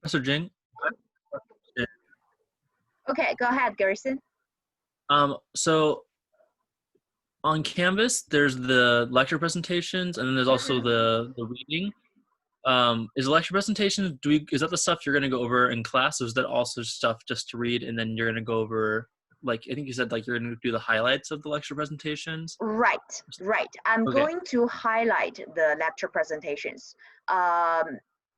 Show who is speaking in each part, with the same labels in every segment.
Speaker 1: Professor Jing.
Speaker 2: Okay, go ahead, Garrison.
Speaker 1: So on Canvas, there's the lecture presentations, and then there's also the reading. Is the lecture presentation, is that the stuff you're going to go over in class, or is that also stuff just to read, and then you're going to go over, like, I think you said, like, you're going to do the highlights of the lecture presentations?
Speaker 2: Right. I'm
Speaker 1: Okay.
Speaker 2: going to highlight the lecture presentations.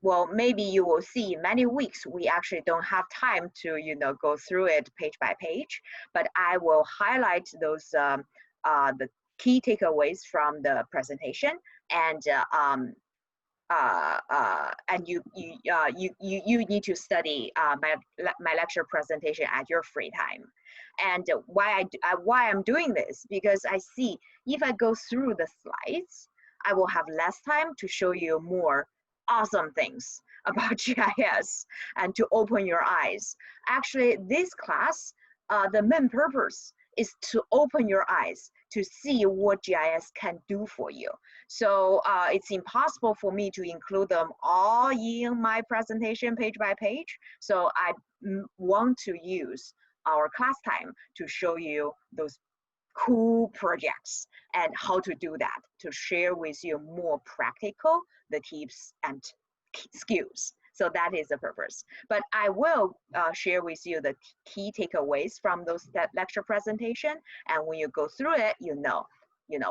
Speaker 2: Well, maybe you will see in many weeks, we actually don't have time to, go through it page by page, but I will highlight those, the key takeaways from the presentation, and you need to study my lecture presentation at your free time. And why I'm doing this, because I see if I go through the slides, I will have less time to show you more awesome things about GIS and to open your eyes. Actually, this class, the main purpose is to open your eyes to see what GIS can do for you. So it's impossible for me to include them all in my presentation page by page. So I want to use our class time to show you those cool projects and how to do that, to share with you more practical, the tips and skills. So that is the purpose. But I will share with you the key takeaways from that lecture presentation. And when you go through it, you know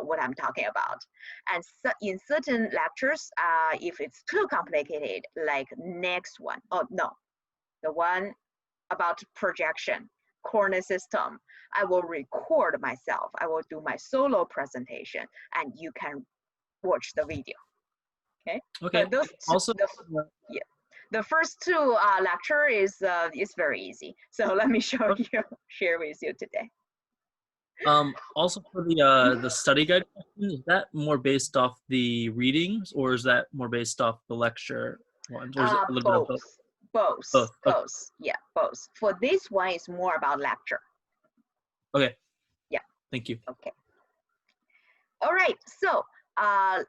Speaker 2: what I'm talking about. And so in certain lectures, if it's too complicated, like next one, the one about projection, coordinate system, I will record myself. I will do my solo presentation, and you can watch the video. Okay.
Speaker 1: Okay.
Speaker 2: But the first two lecture is very easy. So let me share with you today.
Speaker 1: Also for the study guide, is that more based off the readings, or is that more based off the lecture ones, or is it a little bit of both?
Speaker 2: Both.
Speaker 1: Okay.
Speaker 2: Yeah, both. For this one, it's more about lecture.
Speaker 1: Okay.
Speaker 2: Yeah.
Speaker 1: Thank you.
Speaker 2: Okay. All right. So,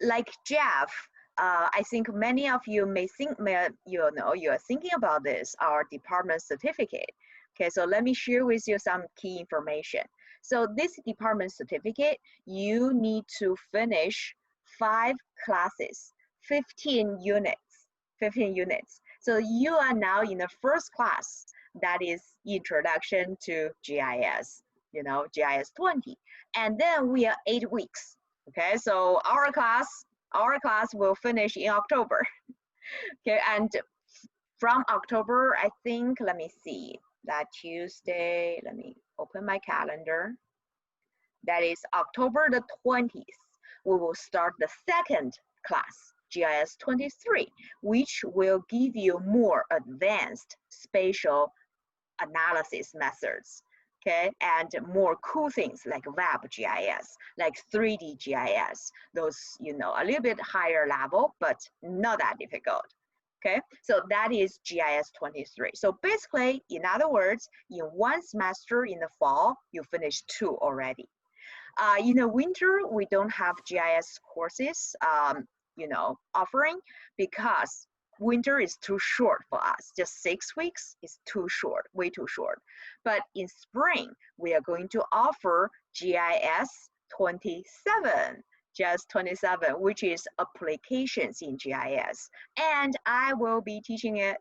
Speaker 2: like Jeff, I think many of you may think, you are thinking about this, our department certificate. Okay, so let me share with you some key information. So this department certificate, you need to finish 5 classes, 15 units. So you are now in the first class, that is Introduction to GIS, GIS20. And then we are 8 weeks. Okay, so our class will finish in October. Okay, and from October, I think, let me see, that Tuesday, let me open my calendar. That is October the 20th. We will start the second class, GIS23, which will give you more advanced spatial analysis methods. Okay, and more cool things like web GIS, like 3D GIS, those, a little bit higher level, but not that difficult. Okay, so that is GIS23. So basically, in other words, in one semester in the fall, you finish 2 already. In the winter, we don't have GIS courses, offering, because winter is too short for us. Just 6 weeks is too short, way too short. But in spring, we are going to offer GIS27, which is applications in GIS. And I will be teaching it.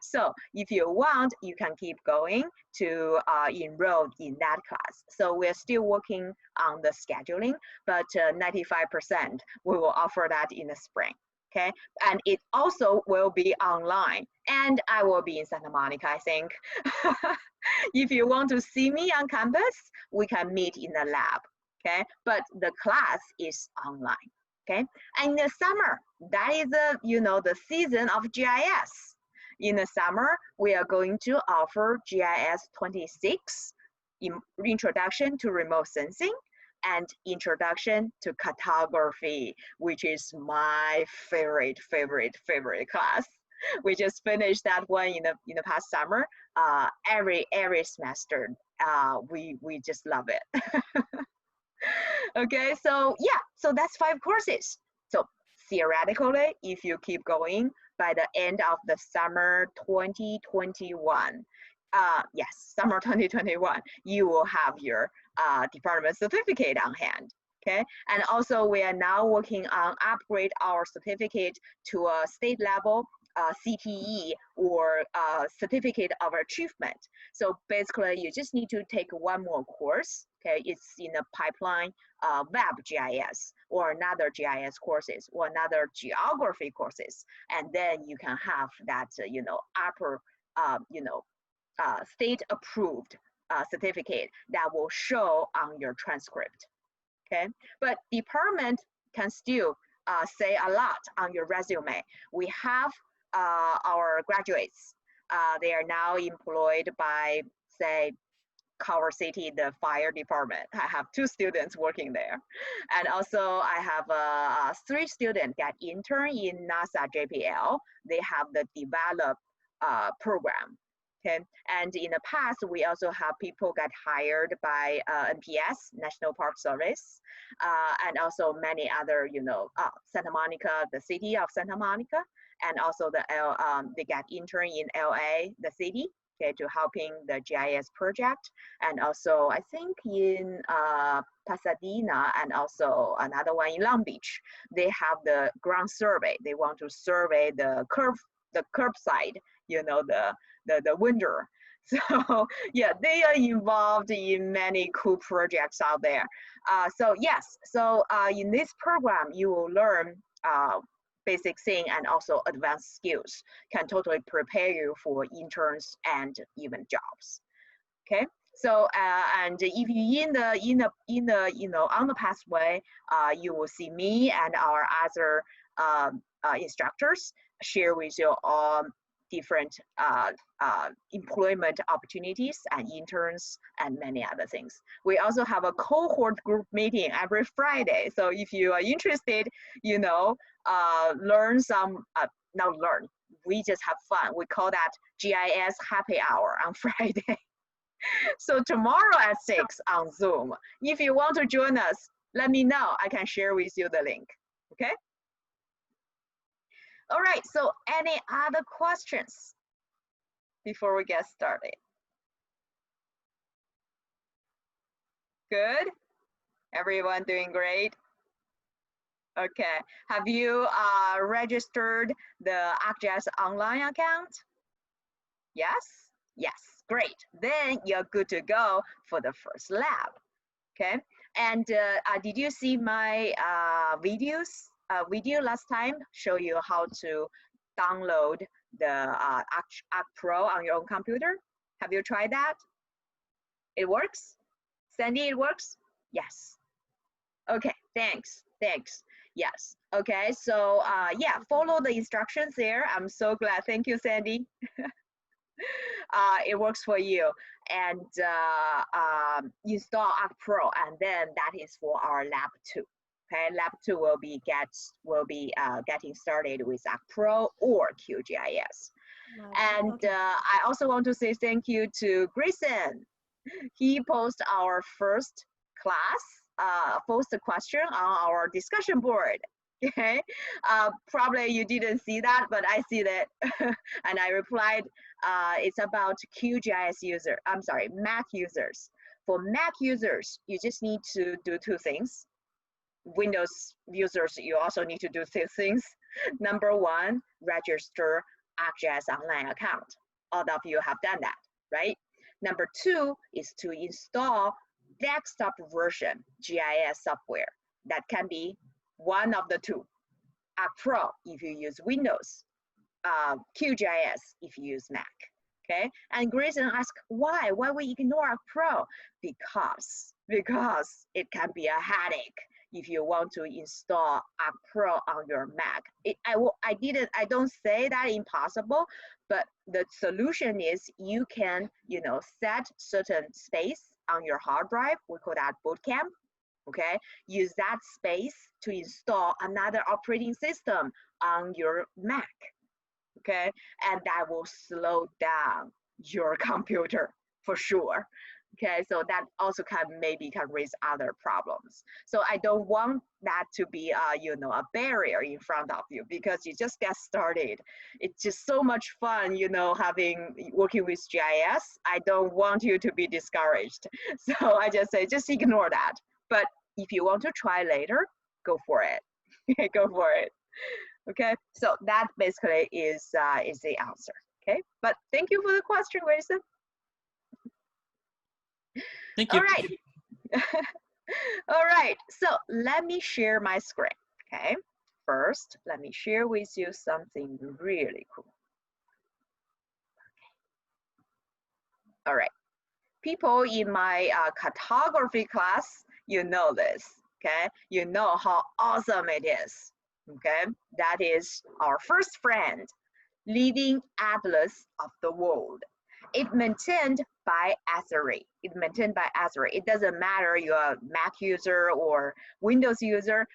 Speaker 2: So if you want, you can keep going to enroll in that class. So we're still working on the scheduling, but 95% we will offer that in the spring. Okay, and it also will be online, and I will be in Santa Monica, I think. If you want to see me on campus, we can meet in the lab. Okay, but the class is online. Okay, and in the summer, that is the season of GIS. In the summer, we are going to offer GIS26, Introduction to Remote Sensing, and Introduction to Cartography, which is my favorite class. We just finished that one in the past summer. Every semester, we just love it. Okay, so yeah, so that's 5 courses. So theoretically, if you keep going, by the end of the summer 2021. Yes, summer 2021, you will have your department certificate on hand. Okay, and also we are now working on upgrade our certificate to a state level CTE or certificate of achievement. So basically, you just need to take one more course. Okay, it's in the pipeline, web GIS or another GIS courses or another geography courses, and then you can have that upper state approved certificate that will show on your transcript. Okay, but department can still say a lot on your resume. We have our graduates. They are now employed by, say, Culver City, the fire department. I have 2 students working there. And also I have 3 students that intern in NASA JPL. They have the develop program. Okay, and in the past, we also have people get hired by NPS, National Park Service, and also many other, Santa Monica, the city of Santa Monica, and also they get intern in LA, the city, okay, to helping the GIS project, and also I think in Pasadena, and also another one in Long Beach. They have the ground survey. They want to survey the curbside, the window. So yeah, they are involved in many cool projects out there. So yes, so in this program, you will learn basic thing and also advanced skills, can totally prepare you for interns and even jobs. Okay. So and if you in the on the pathway, you will see me and our other instructors share with you all different employment opportunities and interns and many other things. We also have a cohort group meeting every Friday. So if you are interested, learn some, not learn, we just have fun. We call that GIS happy hour on Friday. So tomorrow at 6 on Zoom, if you want to join us, let me know. I can share with you the link, okay? All right, so any other questions before we get started? Good? Everyone doing great? Okay, have you registered the ArcGIS online account? Yes? Yes, great. Then you're good to go for the first lab, okay? And did you see my video last time? Show you how to download the Arc Pro on your own computer. Have you tried that? It works? Sandy, it works? Yes. Okay, thanks. Yes. Okay, so yeah, follow the instructions there. I'm so glad. Thank you, Sandy. It works for you. And install Arc Pro, and then that is for our lab 2. Okay, lab 2 will be getting started with Arc Pro or QGIS. And okay. I also want to say thank you to Grayson. He posted our first class, posted a question on our discussion board. Okay, probably you didn't see that, but I see that, and I replied. It's about QGIS Mac users. For Mac users, you just need to do 2 things. Windows users, you also need to do 2 things. Number 1, register ArcGIS online account. All of you have done that, right? Number 2 is to install desktop version GIS software. That can be one of the 2. Arc Pro if you use Windows, QGIS if you use Mac. Okay, and Grayson asked why we ignore Arc Pro? Because it can be a headache if you want to install Arc Pro on your Mac. I don't say that impossible, but the solution is you can set certain space on your hard drive. We call that boot camp. Okay, use that space to install another operating system on your Mac. Okay, and that will slow down your computer for sure. Okay, so that also maybe can raise other problems. So I don't want that to be a barrier in front of you, because you just get started. It's just so much fun, working with GIS. I don't want you to be discouraged. So I just say, just ignore that. But if you want to try later, go for it. Go for it. Okay, so that basically is the answer. Okay, but thank you for the question, Grayson.
Speaker 1: Thank
Speaker 2: All
Speaker 1: you.
Speaker 2: right. All right, so let me share my screen, okay? First, let me share with you something really cool. All right, people in my cartography class, you know this, okay? You know how awesome it is, okay? That is our first friend, Living Atlas of the World. It's maintained by Esri. It doesn't matter you're a Mac user or Windows user,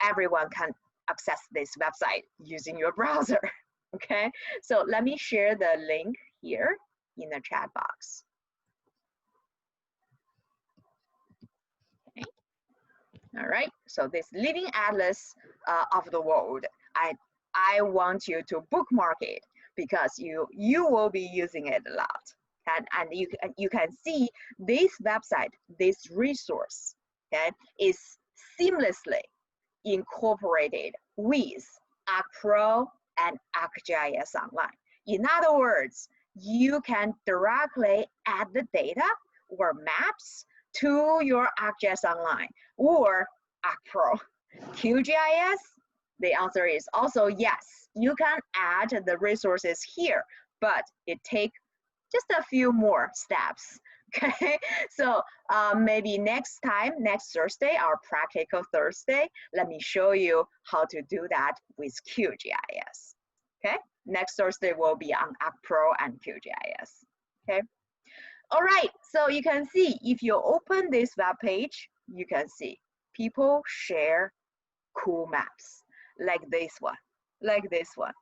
Speaker 2: everyone can access this website using your browser, okay? So let me share the link here in the chat box. Okay. All right, so this Living Atlas of the World, I want you to bookmark it, because you will be using it a lot. And you can see this website, this resource, okay, is seamlessly incorporated with ArcPro and ArcGIS Online. In other words, you can directly add the data or maps to your ArcGIS Online or ArcPro. QGIS, the answer is also yes. You can add the resources here, but it takes just a few more steps. Okay, so maybe next Thursday, our practical Thursday, let me show you how to do that with QGIS. Okay, next Thursday will be on ArcPro and QGIS. Okay, all right, so you can see if you open this web page, you can see people share cool maps like this one,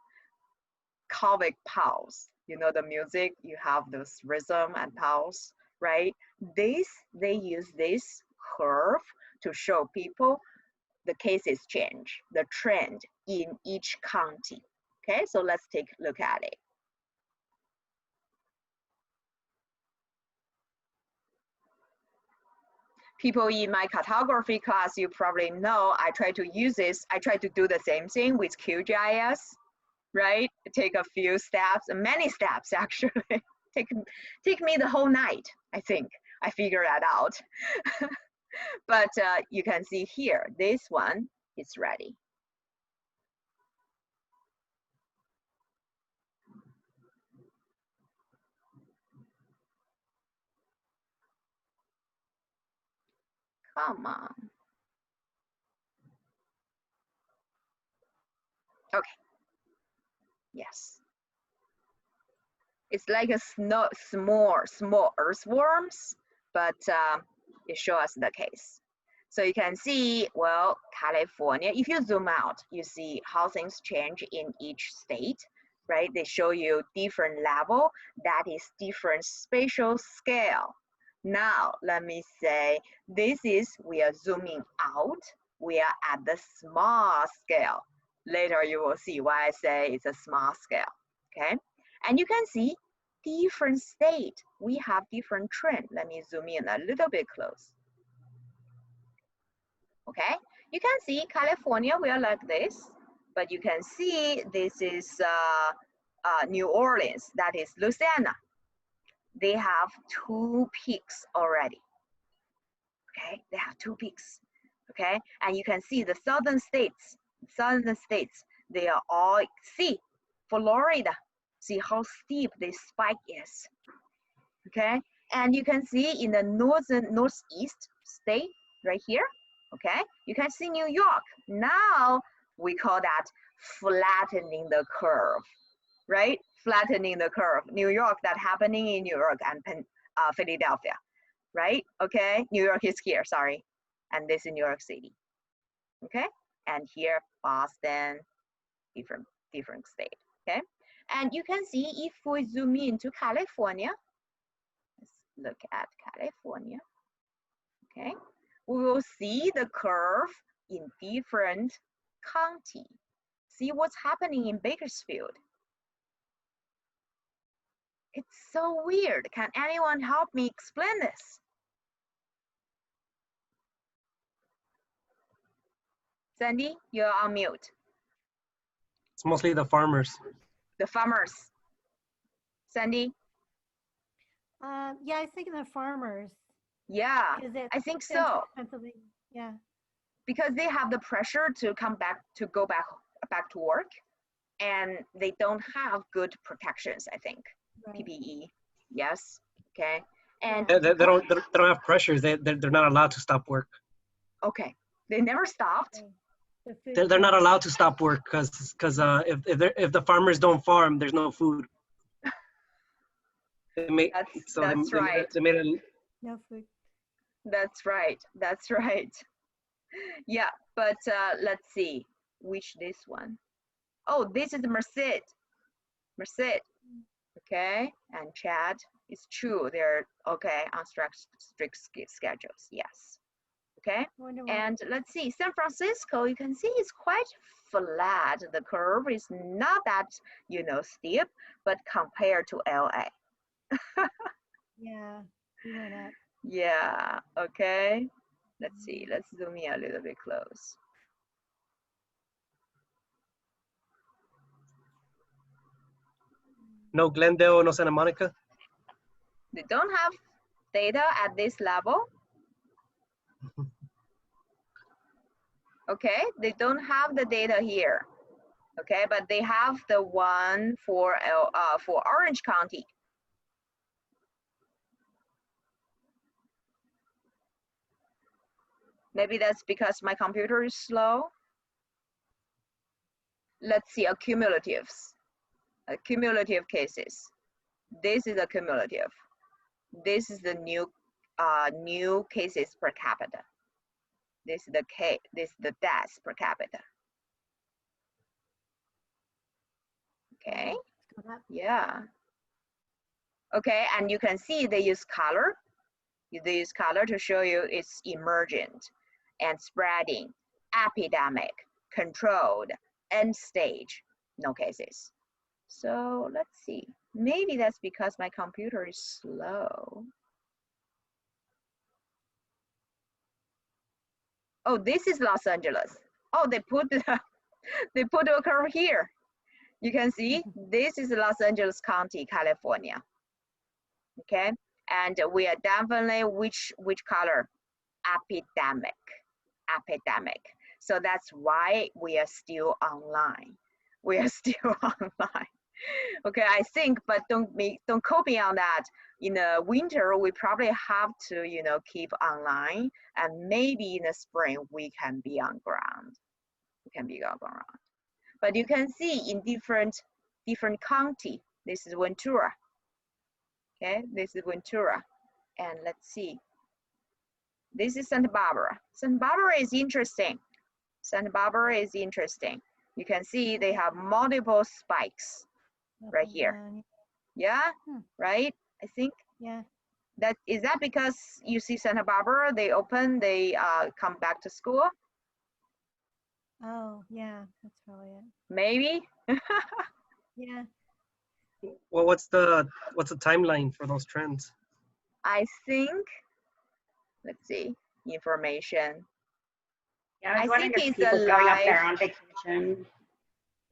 Speaker 2: Comic pulse. You know the music, you have those rhythm and pulse, right? They use this curve to show people the cases change, the trend in each county. Okay, so let's take a look at it. People in my cartography class, you probably know I try to use this. I try to do the same thing with QGIS, right? Take a few steps, many steps actually. Take me the whole night, I think. I figured that out. But you can see here, this one is ready. Come on. Okay. Yes. It's like a small earthworms, but it shows us the case. So you can see, well, California, if you zoom out, you see how things change in each state, right? They show you different level, that is different spatial scale. Now, let me say, we are zooming out, we are at the small scale. Later you will see why I say it's a small scale, okay? And you can see different state, we have different trend. Let me zoom in a little bit close. Okay, you can see California, we are like this, but you can see this is New Orleans, that is Louisiana. They have 2 peaks already. Okay, they have 2 peaks. Okay, and you can see the southern states, they are all, see, Florida, see how steep this spike is. Okay, and you can see in the northeast state right here. Okay, you can see New York. Now we call that flattening the curve, right? Flattening the curve. New York, that happening in New York and Philadelphia, right? Okay, New York is here, sorry. And this is New York City, okay? And here, Boston, different state, okay? And you can see if we zoom into California, look at California. Okay, we will see the curve in different county. See what's happening in Bakersfield. It's so weird. Can anyone help me explain this? Sandy, you're on mute.
Speaker 3: It's mostly the farmers.
Speaker 2: The farmers. Sandy?
Speaker 4: Yeah, I was thinking the farmers.
Speaker 2: Yeah,
Speaker 4: 'Cause it's
Speaker 2: I think
Speaker 4: central
Speaker 2: so.
Speaker 4: Pennsylvania. Yeah.
Speaker 2: Because they have the pressure to go back to work, and they don't have good protections, I think.
Speaker 4: Right.
Speaker 2: PPE. Yes. Okay. And
Speaker 4: Yeah.
Speaker 3: They don't have pressures. They're not allowed to stop work.
Speaker 2: okay, they never stopped.
Speaker 4: Okay. The food
Speaker 3: They're not
Speaker 4: crisis.
Speaker 3: allowed to stop work because if the farmers don't farm, there's no food.
Speaker 2: That's right.
Speaker 3: They made it.
Speaker 4: No food.
Speaker 2: That's right. That's right. Yeah, but let's see which this one. Oh, this is Merced. Merced. Okay, and Chad. It's true. They're okay on strict schedules. Yes. Okay.
Speaker 4: I wonder why.
Speaker 2: And let's see, San Francisco, you can see it's quite flat. The curve is not that, steep, but compared to LA.
Speaker 4: Yeah, we went up.
Speaker 2: Yeah, okay. Let's see, let's zoom in a little bit close.
Speaker 3: No Glendale, no Santa Monica.
Speaker 2: They don't have data at this level. Okay, they don't have the data here. Okay, but they have the one for Orange County. Maybe that's because my computer is slow. Let's see, accumulatives. Cumulative cases. This is a cumulative. This is the new cases per capita. This is the deaths per capita. Okay. Yeah. Okay, and you can see they use color. They use color to show you it's emergent and spreading, epidemic, controlled, end stage, no cases. So let's see. Maybe that's because my computer is slow. Oh, this is Los Angeles. Oh, they put a curve here. You can see this is Los Angeles County, California. Okay, and we are definitely which color? Epidemic. So that's why we are still online. We are still online. Okay, I think, but don't quote me on that. In the winter, we probably have to, keep online, and maybe in the spring we can be on ground. But you can see in different county. This is Ventura. Okay, this is Ventura, and let's see. This is Santa Barbara. Santa Barbara is interesting. You can see they have multiple spikes right here. Yeah, right? I think.
Speaker 4: Yeah.
Speaker 2: Is that because you see Santa Barbara, they come back to school?
Speaker 4: Oh, yeah, that's probably it.
Speaker 2: Maybe.
Speaker 4: Yeah.
Speaker 3: Well, what's the timeline for those trends?
Speaker 2: I think, let's see, information.
Speaker 5: Yeah, I was
Speaker 2: I
Speaker 5: wondering
Speaker 2: think
Speaker 5: if
Speaker 2: it's
Speaker 5: people going up there
Speaker 2: alive.
Speaker 5: on vacation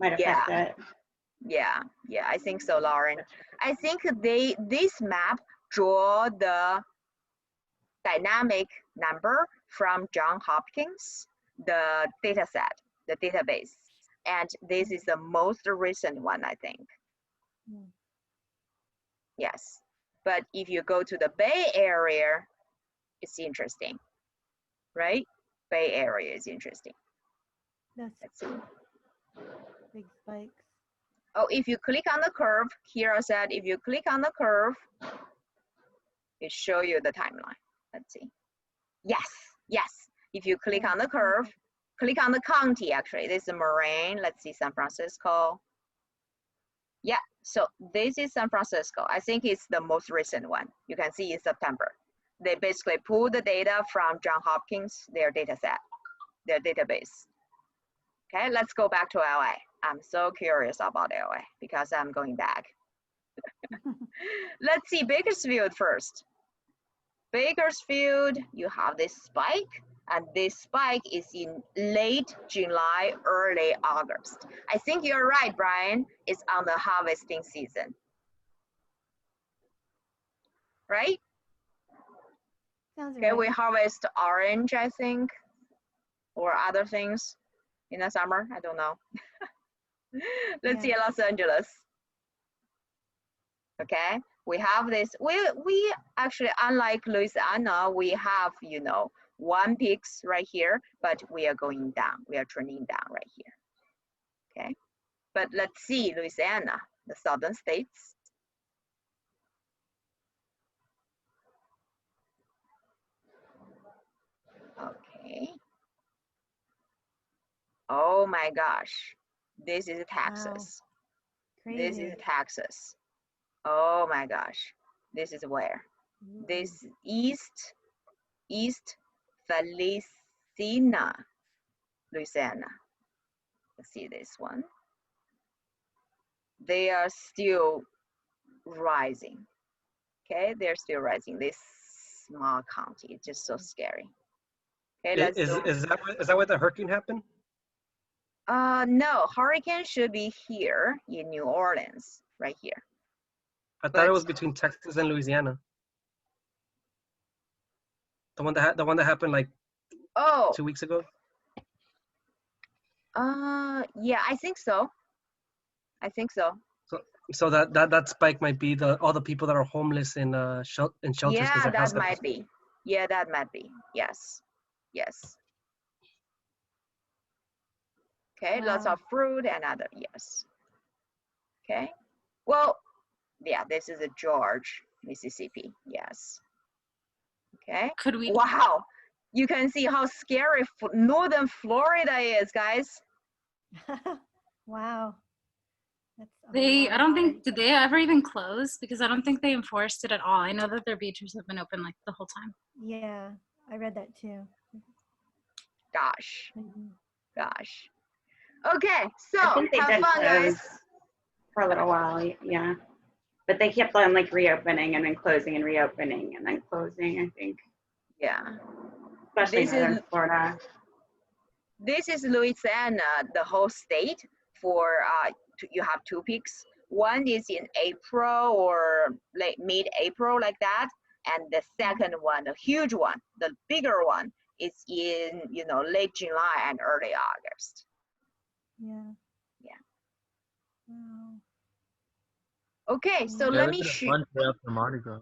Speaker 5: might affect it.
Speaker 2: Yeah, I think so, Lauren. I think this map draw the dynamic number from Johns Hopkins, the data set, the database. And this is the most recent one, I think. Yes, but if you go to the Bay Area, it's interesting, right? Bay Area is interesting.
Speaker 4: That's
Speaker 2: Let's see.
Speaker 4: big spikes.
Speaker 2: Oh, if you click on the curve, here I said, if you click on the curve, it show you the timeline. Let's see. Yes. If you click on the curve, click on the county, actually. This is Moraine. Let's see, San Francisco. Yeah, so this is San Francisco. I think it's the most recent one. You can see in September. They basically pull the data from Johns Hopkins, their data set, their database. Okay, let's go back to LA. I'm so curious about LA because I'm going back. Let's see Bakersfield first. Bakersfield, you have this spike, and this spike is in late July, early August. I think you're right, Brian. It's on the harvesting season, right?
Speaker 4: Sounds
Speaker 2: Okay,
Speaker 4: right.
Speaker 2: we harvest orange, I think, or other things in the summer. I don't know. Let's see Los Angeles. Okay, we have this. We actually, unlike Louisiana, we have, you know, one peaks right here, but we are going down. We are trending down right here. Okay, but let's see Louisiana, the southern states. Okay. Oh my gosh, this is Texas.
Speaker 4: Wow.
Speaker 2: This
Speaker 4: Crazy.
Speaker 2: is Texas. Oh my gosh, this is where?
Speaker 4: Ooh.
Speaker 2: This East Feliciana, Louisiana. Let's see this one. They are still rising. Okay, they're still rising. This small county, it's just so scary. Okay, let's
Speaker 3: Is that where the hurricane happened?
Speaker 2: no, hurricane should be here in New Orleans, right here.
Speaker 3: I thought
Speaker 2: But-
Speaker 3: it was between Texas and Louisiana. The one that happened like
Speaker 2: Oh,
Speaker 3: 2 weeks ago.
Speaker 2: yeah, I think so. I think so.
Speaker 3: So that spike might be all the people that are homeless in shelters because
Speaker 2: Yeah,
Speaker 3: their house
Speaker 2: that might be. Yeah, that might be. Yes, yes. Okay, lots
Speaker 4: Wow.
Speaker 2: of fruit and other, yes. Okay, well, yeah, this is a George, Mississippi, yes. Okay,
Speaker 6: Could we?
Speaker 2: wow, you can see how scary northern Florida is, guys.
Speaker 4: Wow. That's a
Speaker 6: They,
Speaker 4: lot
Speaker 6: I
Speaker 4: of
Speaker 6: don't
Speaker 4: water.
Speaker 6: think, did they ever even close? Because I don't think they enforced it at all. I know that their beaches have been open like the whole time.
Speaker 4: Yeah, I read that too.
Speaker 2: Gosh,
Speaker 4: Mhm.
Speaker 2: gosh. Okay,
Speaker 5: I
Speaker 2: so
Speaker 5: think they
Speaker 2: have
Speaker 5: did
Speaker 2: fun, guys.
Speaker 5: close for a little while, yeah. But they kept on like reopening and then closing and reopening and then closing, I think,
Speaker 2: Yeah,
Speaker 5: especially
Speaker 2: This
Speaker 5: northern
Speaker 2: is-
Speaker 5: Florida.
Speaker 2: this is Louisiana, the whole state. For you have two peaks. One is in April or late mid-April, like that, and the second one, the huge one, the bigger one, is in late July and early August.
Speaker 4: Yeah.
Speaker 2: Yeah.
Speaker 4: Wow.
Speaker 2: Okay, so
Speaker 1: Yeah,
Speaker 2: let
Speaker 1: they
Speaker 2: me
Speaker 1: did a
Speaker 2: show.
Speaker 1: bunch right after Mardi Gras.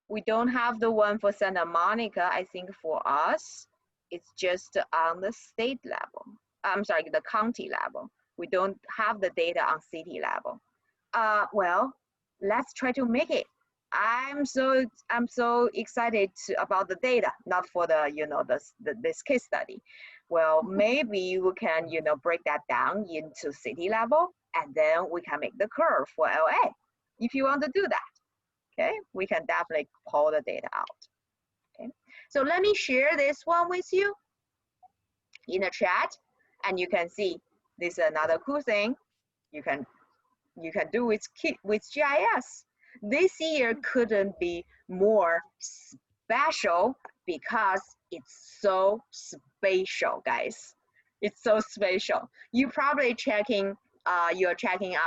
Speaker 2: We don't have the one for Santa Monica. I think for us, it's just on the state level. I'm sorry, the county level. We don't have the data on city level. Well, let's try to make it. I'm so excited about the data, not for this case study. Well, maybe we can break that down into city level, and then we can make the curve for LA. If you want to do that, okay, we can definitely pull the data out. Okay, so let me share this one with you in the chat, and you can see this is another cool thing you can do with GIS. This year couldn't be more special because it's so spatial, guys. It's so spatial. You probably you're checking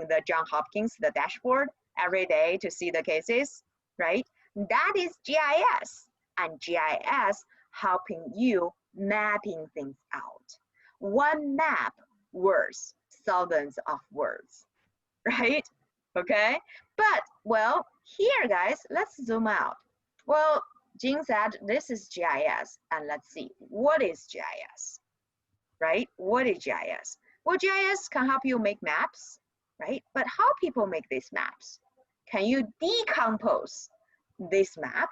Speaker 2: the Johns Hopkins, the dashboard every day to see the cases, right? That is GIS, and GIS helping you mapping things out. One map worth thousands of words, right? Okay, but well, here guys, let's zoom out. Well, Jing said this is GIS, and let's see, what is GIS, right? What is GIS? Well, GIS can help you make maps, right? But how people make these maps? Can you decompose this map?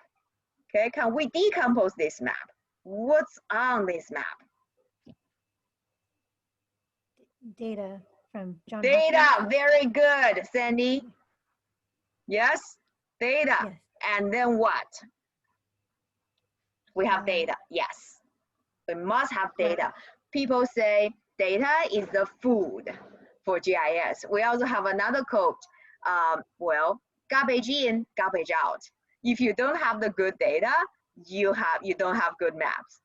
Speaker 2: Okay, can we decompose this map? What's on this map?
Speaker 4: Data. from John
Speaker 2: Data,
Speaker 4: Hopkins.
Speaker 2: very good, Sandy. Yes, data.
Speaker 4: Yes.
Speaker 2: And then what? We have
Speaker 4: Uh,
Speaker 2: data, yes. We must have data. People say data is the food for GIS. We also have another quote. Well, garbage in, garbage out. If you don't have the good data, you don't have good maps.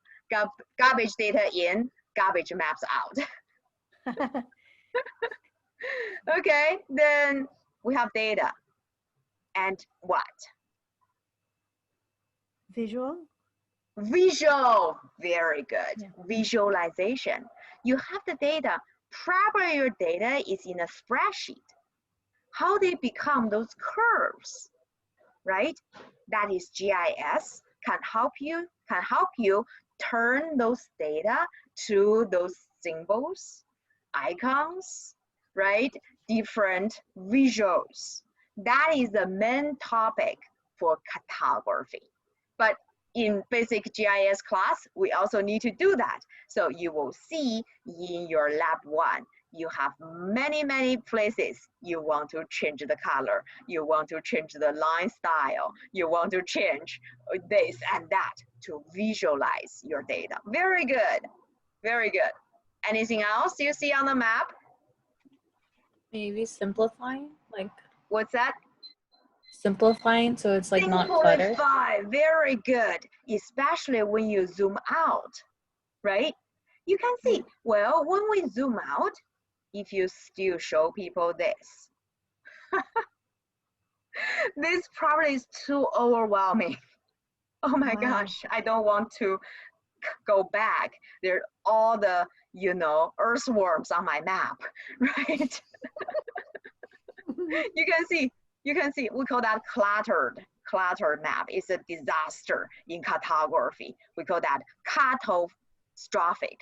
Speaker 2: Garbage data in, garbage maps out. Okay, then we have data. And what?
Speaker 4: Visual.
Speaker 2: Visual, very good.
Speaker 4: Yeah.
Speaker 2: Visualization. You have the data. Probably your data is in a spreadsheet. How they become those curves, right? That is GIS can help you turn those data to those symbols, icons, right? Different visuals. That is the main topic for cartography. But in basic GIS class, we also need to do that. So you will see in your lab 1, you have many places you want to change the color, you want to change the line style, you want to change this and that to visualize your data. Very good, very good. Anything else you see on the map?
Speaker 7: Maybe simplifying, like
Speaker 2: What's that?
Speaker 7: simplifying so it's like not clutter.
Speaker 2: Simplify, very good, especially when you zoom out, right? You can see, well, when we zoom out, if you still show people this, this probably is too overwhelming. Oh my gosh, I don't want to go back. There are all the, earthworms on my map, right? You can see, we call that cluttered map. It's a disaster in cartography. We call that catastrophic.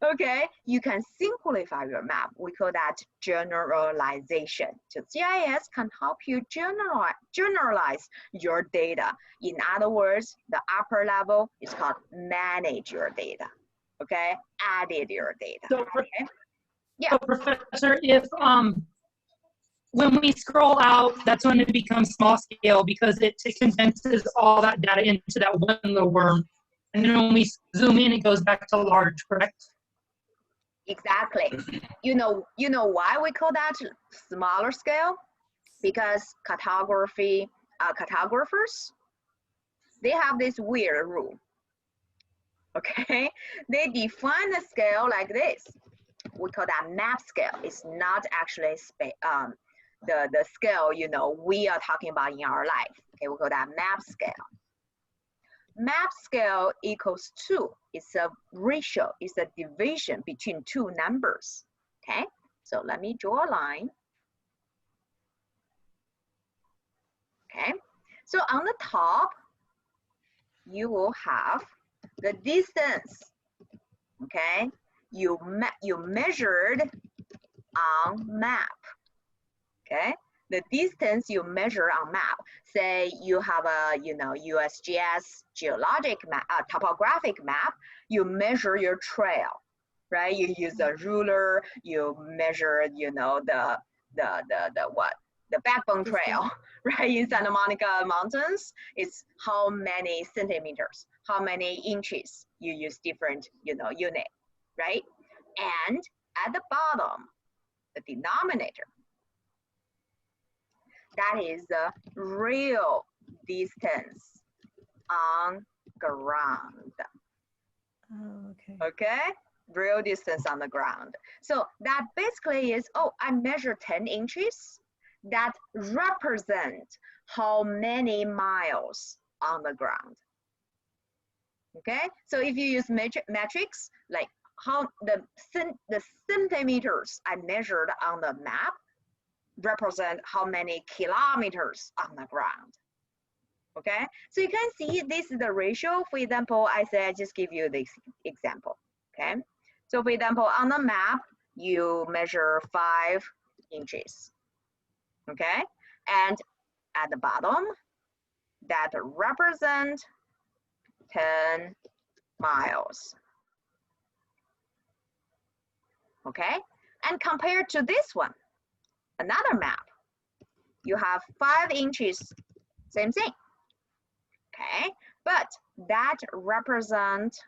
Speaker 2: Okay, you can simplify your map. We call that generalization. So GIS can help you generalize your data. In other words, the upper level is called manage your data. Okay, added your data.
Speaker 8: So,
Speaker 2: Okay? Yeah.
Speaker 8: So Professor, if when we scroll out, that's when it becomes small scale because it condenses all that data into that one little worm. And then when we zoom in, it goes back to large, correct?
Speaker 2: Exactly. You know why we call that smaller scale? Because cartographers, they have this weird rule. Okay, they define the scale like this. We call that map scale. It's not actually the scale we are talking about in our life. Okay, we call that map scale. Map scale equals 2. It's a ratio. It's a division between 2 numbers. Okay, so let me draw a line. Okay, so on the top, you will have the distance. Okay, you measured on map. Okay, the distance you measure on map. Say you have a USGS geologic map, topographic map. You measure your trail, right? You use a ruler. You measure the backbone trail, right? In Santa Monica Mountains, it's how many centimeters, how many inches. You use different unit, right? And at the bottom, the denominator, that is the real distance on ground.
Speaker 4: Oh, okay.
Speaker 2: Okay, real distance on the ground. So that basically is, I measured 10 inches. That represent how many miles on the ground. Okay, so if you use metrics, like how the centimeters I measured on the map represent how many kilometers on the ground. Okay, so you can see this is the ratio. For example, I just give you this example. Okay, so for example, on the map, you measure 5 inches. Okay, and at the bottom, that represent 10 miles. okay? And compared to this one, another map, you have 5 inches, same thing, okay? But that represents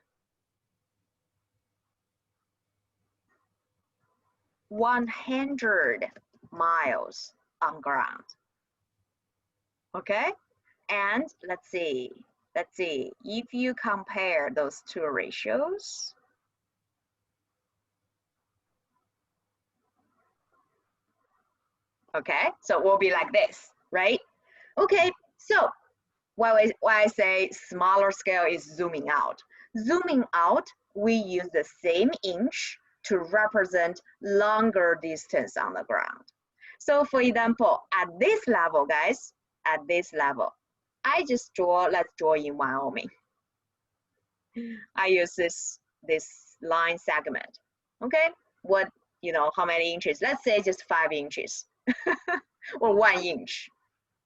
Speaker 2: 100 miles on ground, okay? And let's see, if you compare those two ratios, okay, so it will be like this, right? Okay, so why I say smaller scale is zooming out. Zooming out, we use the same inch to represent longer distance on the ground. So for example, at this level, guys, at this level, I just draw, let's draw in Wyoming. I use this line segment, okay? What, you know, how many inches? Let's say just 5 inches or 1 inch,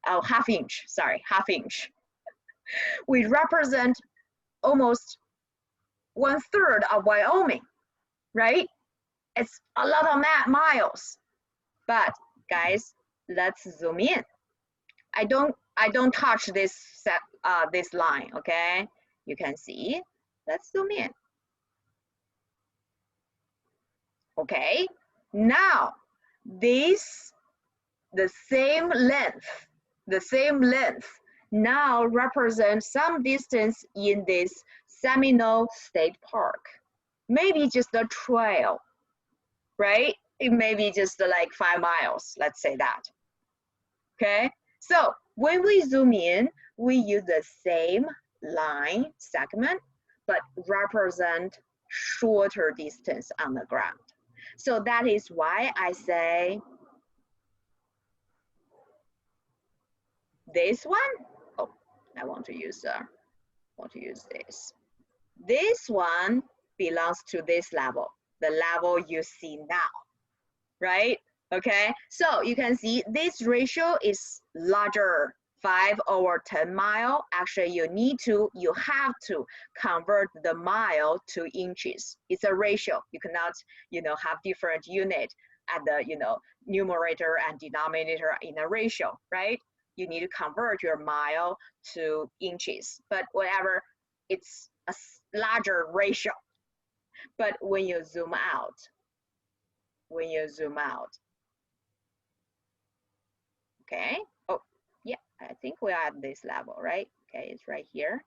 Speaker 2: oh, half inch, sorry, half inch. We represent almost 1/3 of Wyoming, right? It's a lot of miles. But guys, let's zoom in. I don't touch this this line, okay? You can see. Let's zoom in. Okay. Now this the same length now represents some distance in this Seminole State Park. Maybe just a trail, right? It may be just like 5 miles, let's say that. Okay, so when we zoom in, we use the same line segment, but represent shorter distance on the ground. So that is why I say this one. Oh, I want to use this. This one belongs to this level, the level you see now, right? Okay, so you can see this ratio is larger, 5/10 mile. Actually, you have to convert the mile to inches. It's a ratio. You cannot, have different unit at the, numerator and denominator in a ratio, right? You need to convert your mile to inches, but whatever, it's a larger ratio. But when you zoom out, okay, oh yeah, I think we are at this level, right? Okay, it's right here.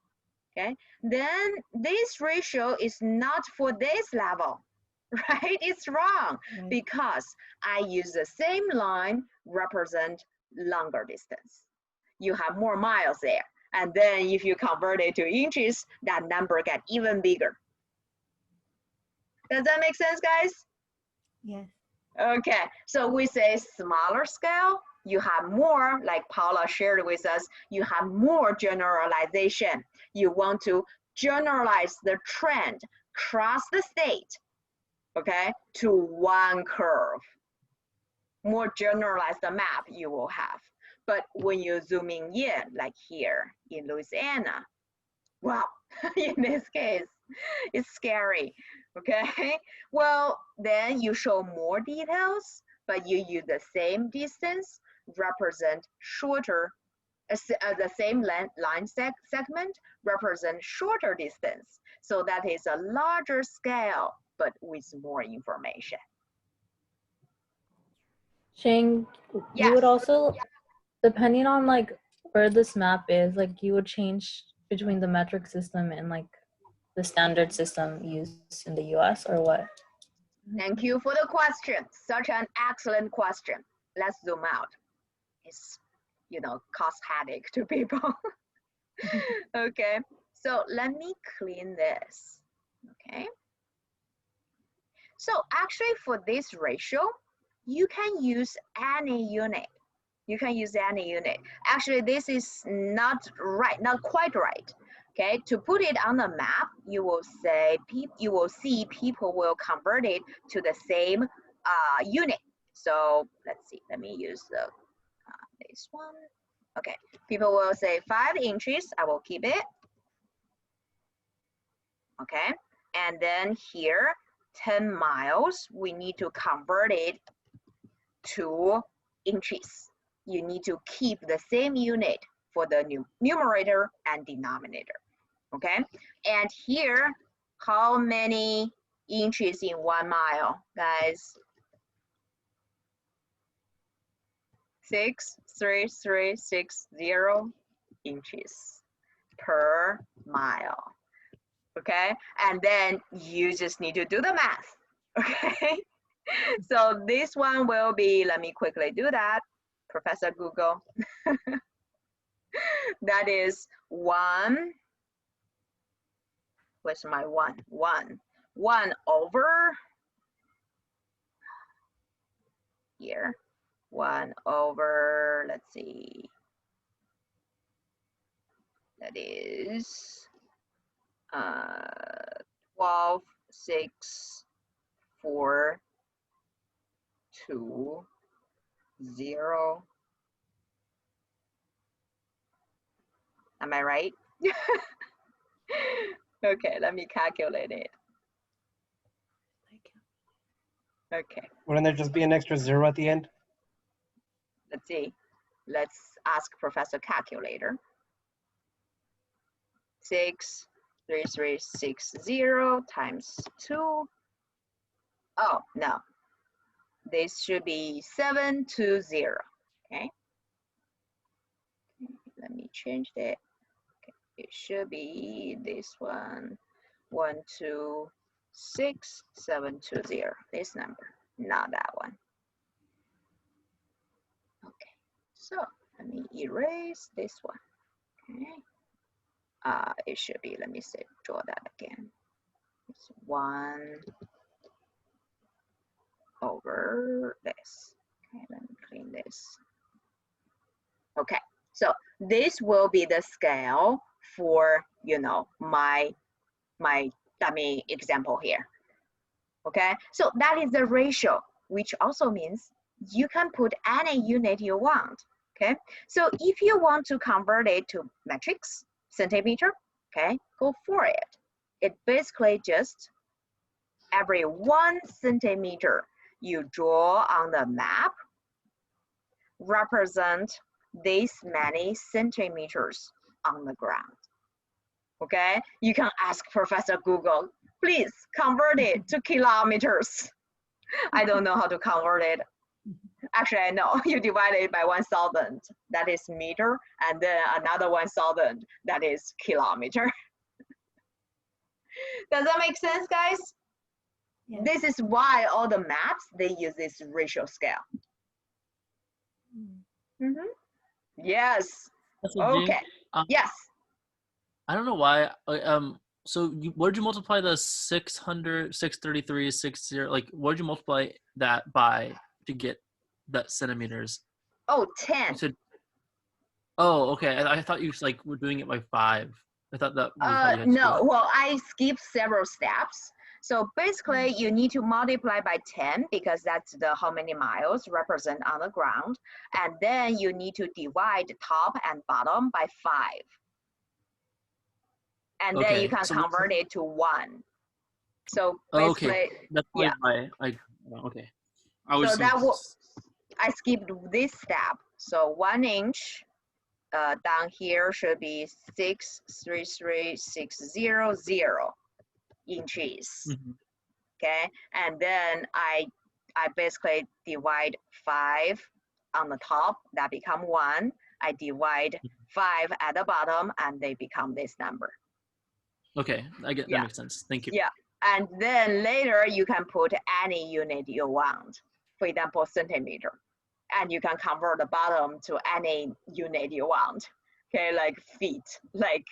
Speaker 2: Okay, then this ratio is not for this level, right? It's wrong because I use the same line represent longer distance. You have more miles there, and then if you convert it to inches, that number get even bigger. Does that make sense, guys?
Speaker 4: Yes.
Speaker 2: Okay, so we say smaller scale, you have more, like Paula shared with us, you have more generalization. You want to generalize the trend across the state, okay, to one curve. More generalized the map you will have. But when you're zooming in, like here in Louisiana, wow, in this case, it's scary. Okay, well, then you show more details, but you use the same distance, represent shorter, the same line segment represent shorter distance. So that is a larger scale, but with more information.
Speaker 7: Shane,
Speaker 2: Yes.
Speaker 7: you would also, depending on like where this map is, like you would change between the metric system and like the standard system used in the US, or what?
Speaker 2: Thank you for the question. Such an excellent question. Let's zoom out. It's, cause headache to people. Okay, so let me clean this. Okay. So actually for this ratio, you can use any unit. You can use any unit. Actually, this is not right, not quite right. Okay, to put it on the map, you will see people will convert it to the same unit. So let's see, let me use this one. Okay, people will say 5 inches, I will keep it. Okay, and then here, 10 miles, we need to convert it to inches. You need to keep the same unit for the numerator and denominator, okay? And here, how many inches in 1 mile, guys? 63360 inches per mile, okay? And then you just need to do the math, okay? So this one will be, let me quickly do that, Professor Google. That is 1, where's my 1? 1 over here, 1 over, let's see, that is 12, 6, 4, 2, 0. Am I right? Okay, let me calculate it. Okay,
Speaker 3: Wouldn't there just be an extra 0 at the end?
Speaker 2: let's see. Let's ask Professor Calculator. 63360 times 2. Oh, no. This should be 720. Okay. Let me change that. Okay. It should be this one. 126720. This number, not that one. Okay. So let me erase this one. Okay. It should be, let me say, draw that again. It's 1 over this. Okay, let me clean this. Okay, so this will be the scale for, you know, my dummy example here. Okay, so that is the ratio, which also means you can put any unit you want. Okay, so if you want to convert it to metrics, centimeter, okay, go for it. It basically just every 1 centimeter you draw on the map represent this many centimeters on the ground. Okay, you can ask Professor Google, please convert it to kilometers. I don't know how to convert it. Actually, I know. You divide it by 1,000, that is meter, and then another 1,000, that is kilometer. Does that make sense, guys?
Speaker 4: Yes.
Speaker 2: This is why all the maps, they use this ratio scale. Mm-hmm. Yes.
Speaker 1: That's what
Speaker 2: Okay. Yes.
Speaker 1: I don't know why. So where'd you multiply the 600, 633, 60? Like, where'd you multiply that by to get that centimeters?
Speaker 2: Oh,
Speaker 1: You
Speaker 2: 10.
Speaker 1: said, oh, okay. I thought you like were doing it by 5. I thought that was how you had to do
Speaker 2: No,
Speaker 1: it.
Speaker 2: well, I skipped several steps. So basically, you need to multiply by 10 because that's the how many miles represent on the ground. And then you need to divide top and bottom by 5. And then you
Speaker 1: Okay,
Speaker 2: can
Speaker 1: so
Speaker 2: convert it to 1. So
Speaker 1: oh,
Speaker 2: basically,
Speaker 1: okay. That's
Speaker 2: yeah.
Speaker 1: why okay. I was
Speaker 2: So that will, I skipped this step. So 1 inch down here should be 633,600 inches.
Speaker 1: Mhm.
Speaker 2: Okay, and then I basically divide 5 on the top, that become 1. I divide 5 at the bottom, and they become this number.
Speaker 1: Okay, I get
Speaker 2: Yeah.
Speaker 1: that makes sense. Thank you.
Speaker 2: Yeah, and then later you can put any unit you want. For example, centimeter, and you can convert the bottom to any unit you want. Okay, like feet, like,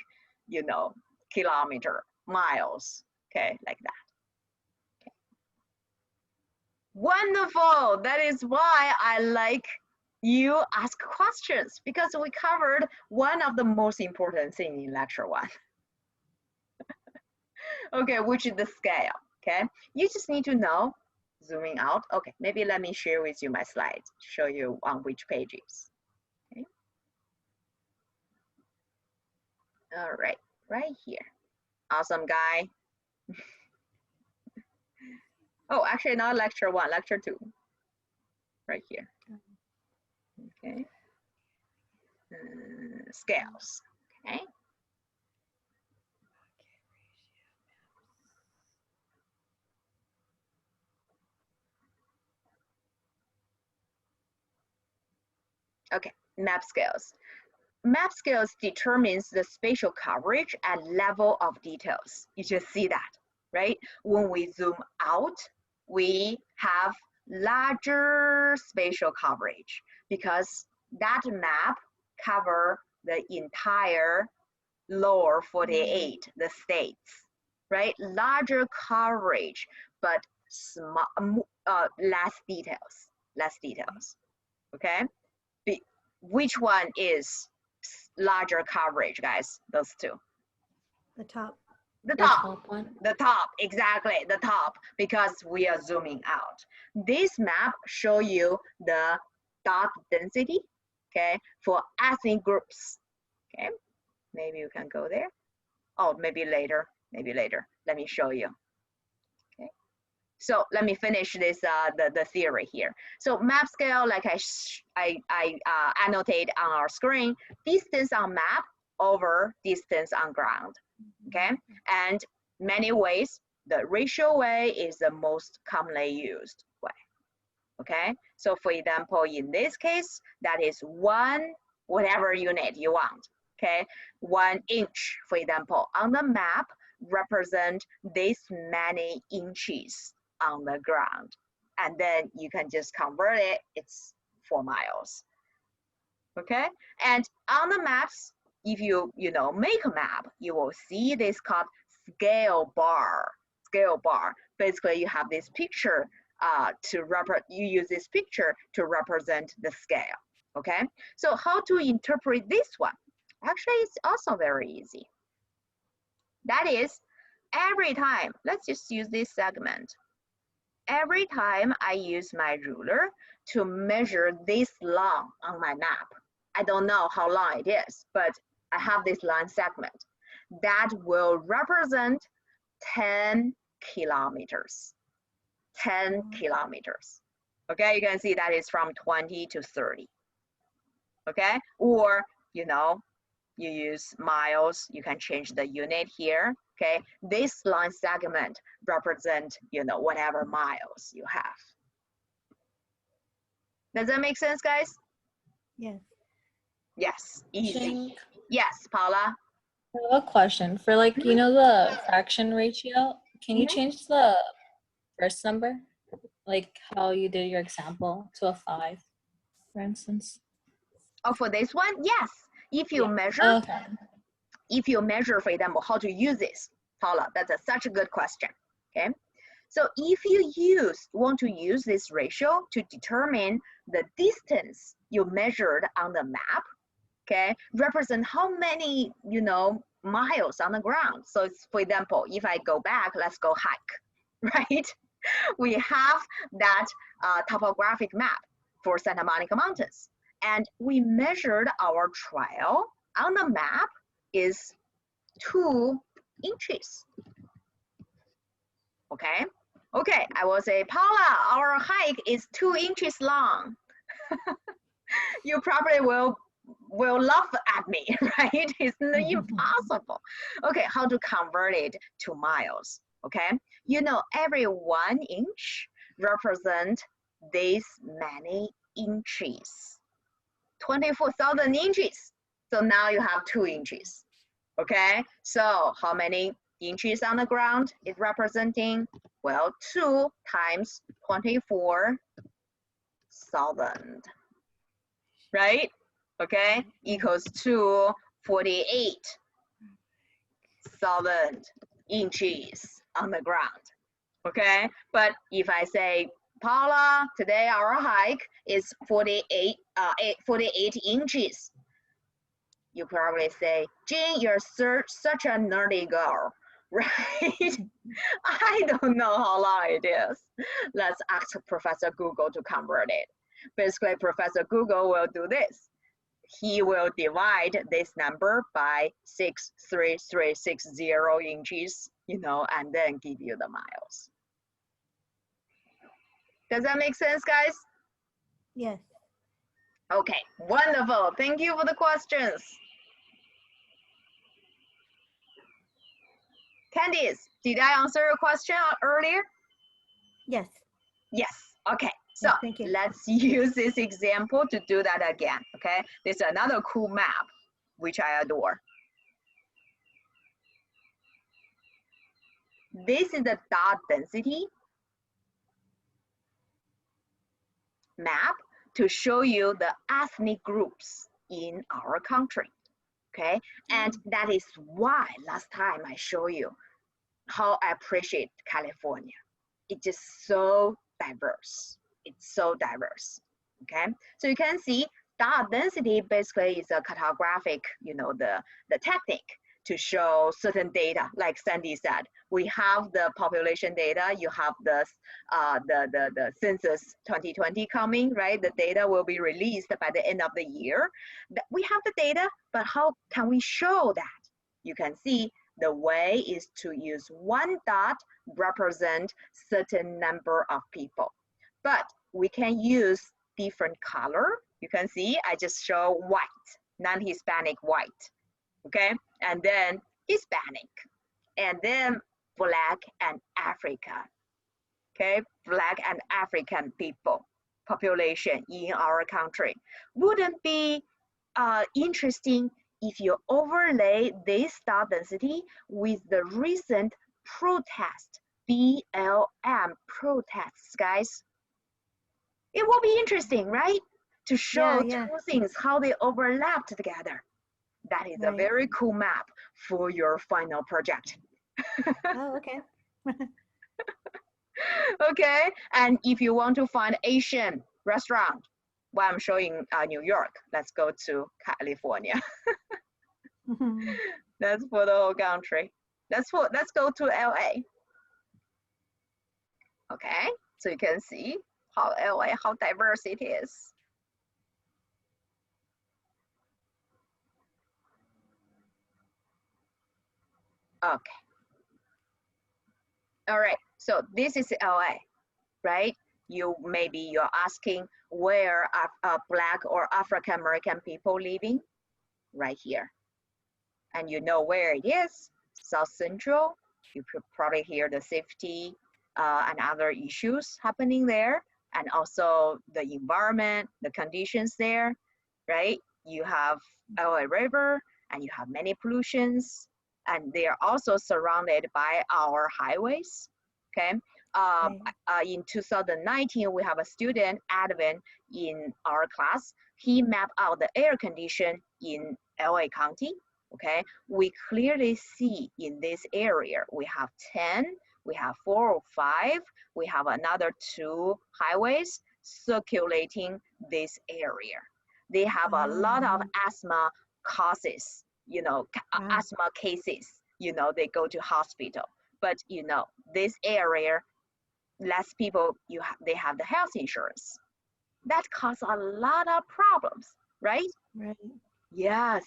Speaker 2: you know, kilometer, miles. Okay, like that. Wonderful. That is why I like you ask questions, because we covered one of the most important things in lecture 1. Okay, which is the scale. Okay, you just need to know, zooming out. Okay, maybe let me share with you my slides, show you on which pages. Okay. All right, right here. Awesome, guy. Oh, actually not lecture 1, lecture 2. Right here. Okay. Scales. Okay. Okay, map scales. Map scales determines the spatial coverage and level of details. You just see that, right? When we zoom out, we have larger spatial coverage because that map cover the entire lower 48, the states, right? Larger coverage, but less details, okay? Which one is larger coverage, guys? Those two.
Speaker 4: The top.
Speaker 2: The
Speaker 7: The
Speaker 2: top.
Speaker 7: top one.
Speaker 2: The top, exactly, the top, because we are zooming out. This map show you the dot density, okay, for ethnic groups, okay? Maybe you can go there. Oh, maybe later. Let me show you. Okay. So let me finish this the theory here. So map scale, like I annotate on our screen, distance on map over distance on ground. Okay, and many ways. The ratio way is the most commonly used way. Okay, so for example, in this case, that is whatever unit you want. Okay, 1 inch, for example, on the map represent this many inches on the ground, and then you can just convert it. It's 4 miles. Okay, and on the maps, if you make a map, you will see this called scale bar. Scale bar. Basically, you have this picture you use this picture to represent the scale. Okay, so how to interpret this one? Actually, it's also very easy. That is, every time, let's just use this segment. Every time I use my ruler to measure this long on my map, I don't know how long it is, but I have this line segment that will represent 10 kilometers. 10 kilometers. Okay, you can see that is from 20 to 30. Okay, or you use miles, you can change the unit here. Okay, this line segment represent whatever miles you have. Does that make sense, guys?
Speaker 4: Yes.
Speaker 2: Yes, easy.
Speaker 7: Ching.
Speaker 2: Yes, Paula.
Speaker 7: I have a question for the fraction ratio. Can you change the first number, like how you did your example, to a 5, for instance?
Speaker 2: Oh, for this one, yes. If you measure,
Speaker 7: Okay.
Speaker 2: for example, how to use this, Paula, that's such a good question. Okay, so if you want to use this ratio to determine the distance you measured on the map, okay, represent how many miles on the ground. So it's, for example, if I go back, let's go hike, right? We have that topographic map for Santa Monica Mountains, and we measured our trail on the map is 2 inches. Okay, I will say, Paula, our hike is 2 inches long. You probably will laugh at me, right? It's impossible. Okay, how to convert it to miles? Okay, every 1 inch represent this many inches, 24,000 inches. So now you have 2 inches. Okay, so how many inches on the ground is representing? Well, 2 times 24,000, right? Okay, equals to 48,000 inches on the ground. Okay, but if I say, Paula, today our hike is 48 inches, you probably say, Jane, you're such a nerdy girl, right? I don't know how long it is. Let's ask Professor Google to convert it. Basically, Professor Google will do this. He will divide this number by 63360 inches, and then give you the miles. Does that make sense, guys?
Speaker 4: Yes.
Speaker 2: Okay, wonderful. Thank you for the questions. Candice, did I answer your question earlier?
Speaker 4: Yes.
Speaker 2: Yes. Okay. So
Speaker 4: Yes, thank you.
Speaker 2: let's use this example to do that again. Okay. This is another cool map, which I adore. This is the dot density map to show you the ethnic groups in our country. Okay. And that is why last time I showed you how I appreciate California. It's just so diverse. It's so diverse. Okay, so you can see dot density basically is a cartographic, the technique to show certain data. Like Sandy said, we have the population data. You have the census 2020 coming, right? The data will be released by the end of the year. We have the data, but how can we show that? You can see the way is to use one dot represent certain number of people, but we can use different color. You can see I just show white, non-Hispanic white, okay, and then Hispanic, and then Black and African, okay, Black and African people population in our country. Wouldn't be interesting if you overlay this dot density with the recent protest, BLM protests, guys? It will be interesting, right? To show
Speaker 4: Yeah.
Speaker 2: two things, how they overlap together. That is a
Speaker 4: Right.
Speaker 2: very cool map for your final project.
Speaker 4: Oh, okay.
Speaker 2: Okay, and if you want to find Asian restaurant, well, I'm showing New York. Let's go to California. That's for the whole country. Let's go to LA. Okay, so you can see how LA, how diverse it is. Okay. All right, so this is LA, right? Maybe you're asking where are Black or African American people living? Right here. And you know where it is, South Central. You could probably hear the safety and other issues happening there, and also the environment, the conditions there, right? You have LA River, and you have many pollutions, and they are also surrounded by our highways, okay? In 2019, we have a student, Advin, in our class. He mapped out the air condition in LA County, okay? We clearly see in this area, we have 10, we have 405, we have another 2 highways circulating this area. They have a lot of asthma causes, asthma cases, they go to hospital. But this area, less people, they have the health insurance. That causes a lot of problems, right?
Speaker 4: Right.
Speaker 2: Yes.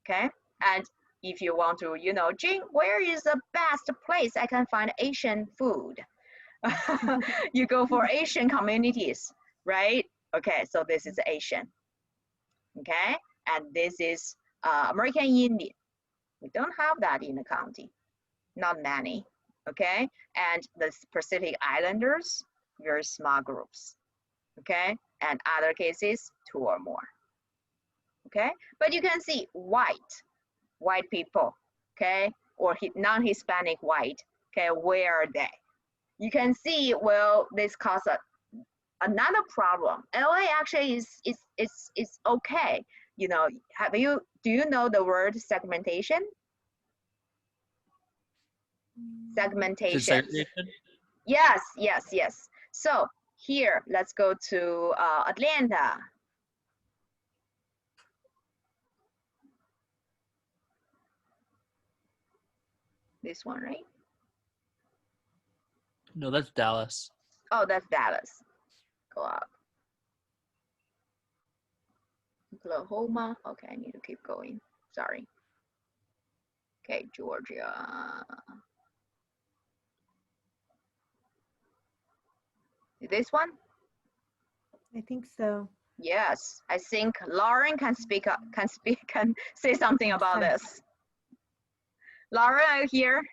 Speaker 2: Okay. And if you want to, Jing, where is the best place I can find Asian food? You go for Asian communities, right? Okay, so this is Asian. Okay, and this is American Indian. We don't have that in the county, not many. Okay, and the Pacific Islanders, very small groups. Okay, and other cases, 2 or more. Okay, but you can see white people, okay, or non-Hispanic white, okay, where are they? You can see, well, this causes another problem. LA actually is okay. Do you know the word segmentation? Segmentation. Yes. So here, let's go to Atlanta. This one, right?
Speaker 1: No, that's Dallas.
Speaker 2: Oh, that's Dallas. Go up. Oklahoma. Okay, I need to keep going. Sorry. Okay, Georgia. This one?
Speaker 4: I think so.
Speaker 2: Yes, I think Lauren can speak up, can say something about
Speaker 4: Okay.
Speaker 2: this. Lauren, are you here?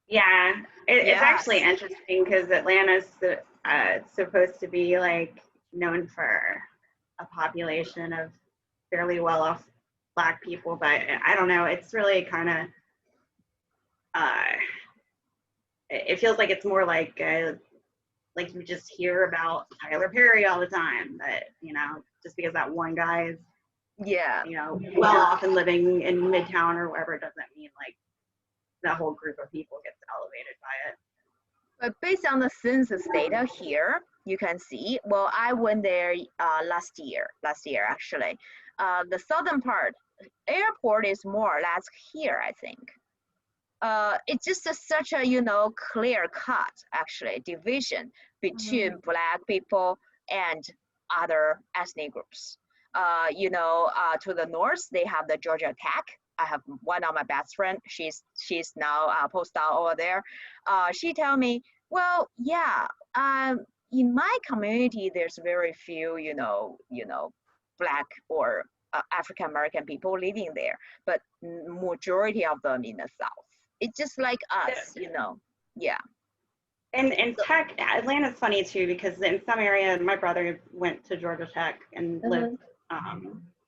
Speaker 5: Yeah, it's actually
Speaker 2: Yes.
Speaker 5: interesting because Atlanta's supposed to be like known for a population of fairly well-off Black people, but I don't know. It's really kind of it feels like it's more like you just hear about Tyler Perry all the time, but you know, just because that one guy is
Speaker 2: Yeah.
Speaker 5: you know well off and living in Midtown or wherever doesn't mean like that whole group of people gets elevated by it.
Speaker 2: But based on the census data here, you can see, well, I went there last year actually. The southern part, airport is more or less here, I think. It's just such a, you know, clear cut, actually, division between Black people and other ethnic groups. You know, to the north, they have the Georgia Tech. I have one of my best friend. She's now a postdoc over there. She tell me, well, yeah, in my community, there's very few, you know, Black or African American people living there, but majority of them in the South. It's just like us, you know. Yeah.
Speaker 5: And tech, Atlanta's funny too because in some area, my brother went to Georgia Tech and lived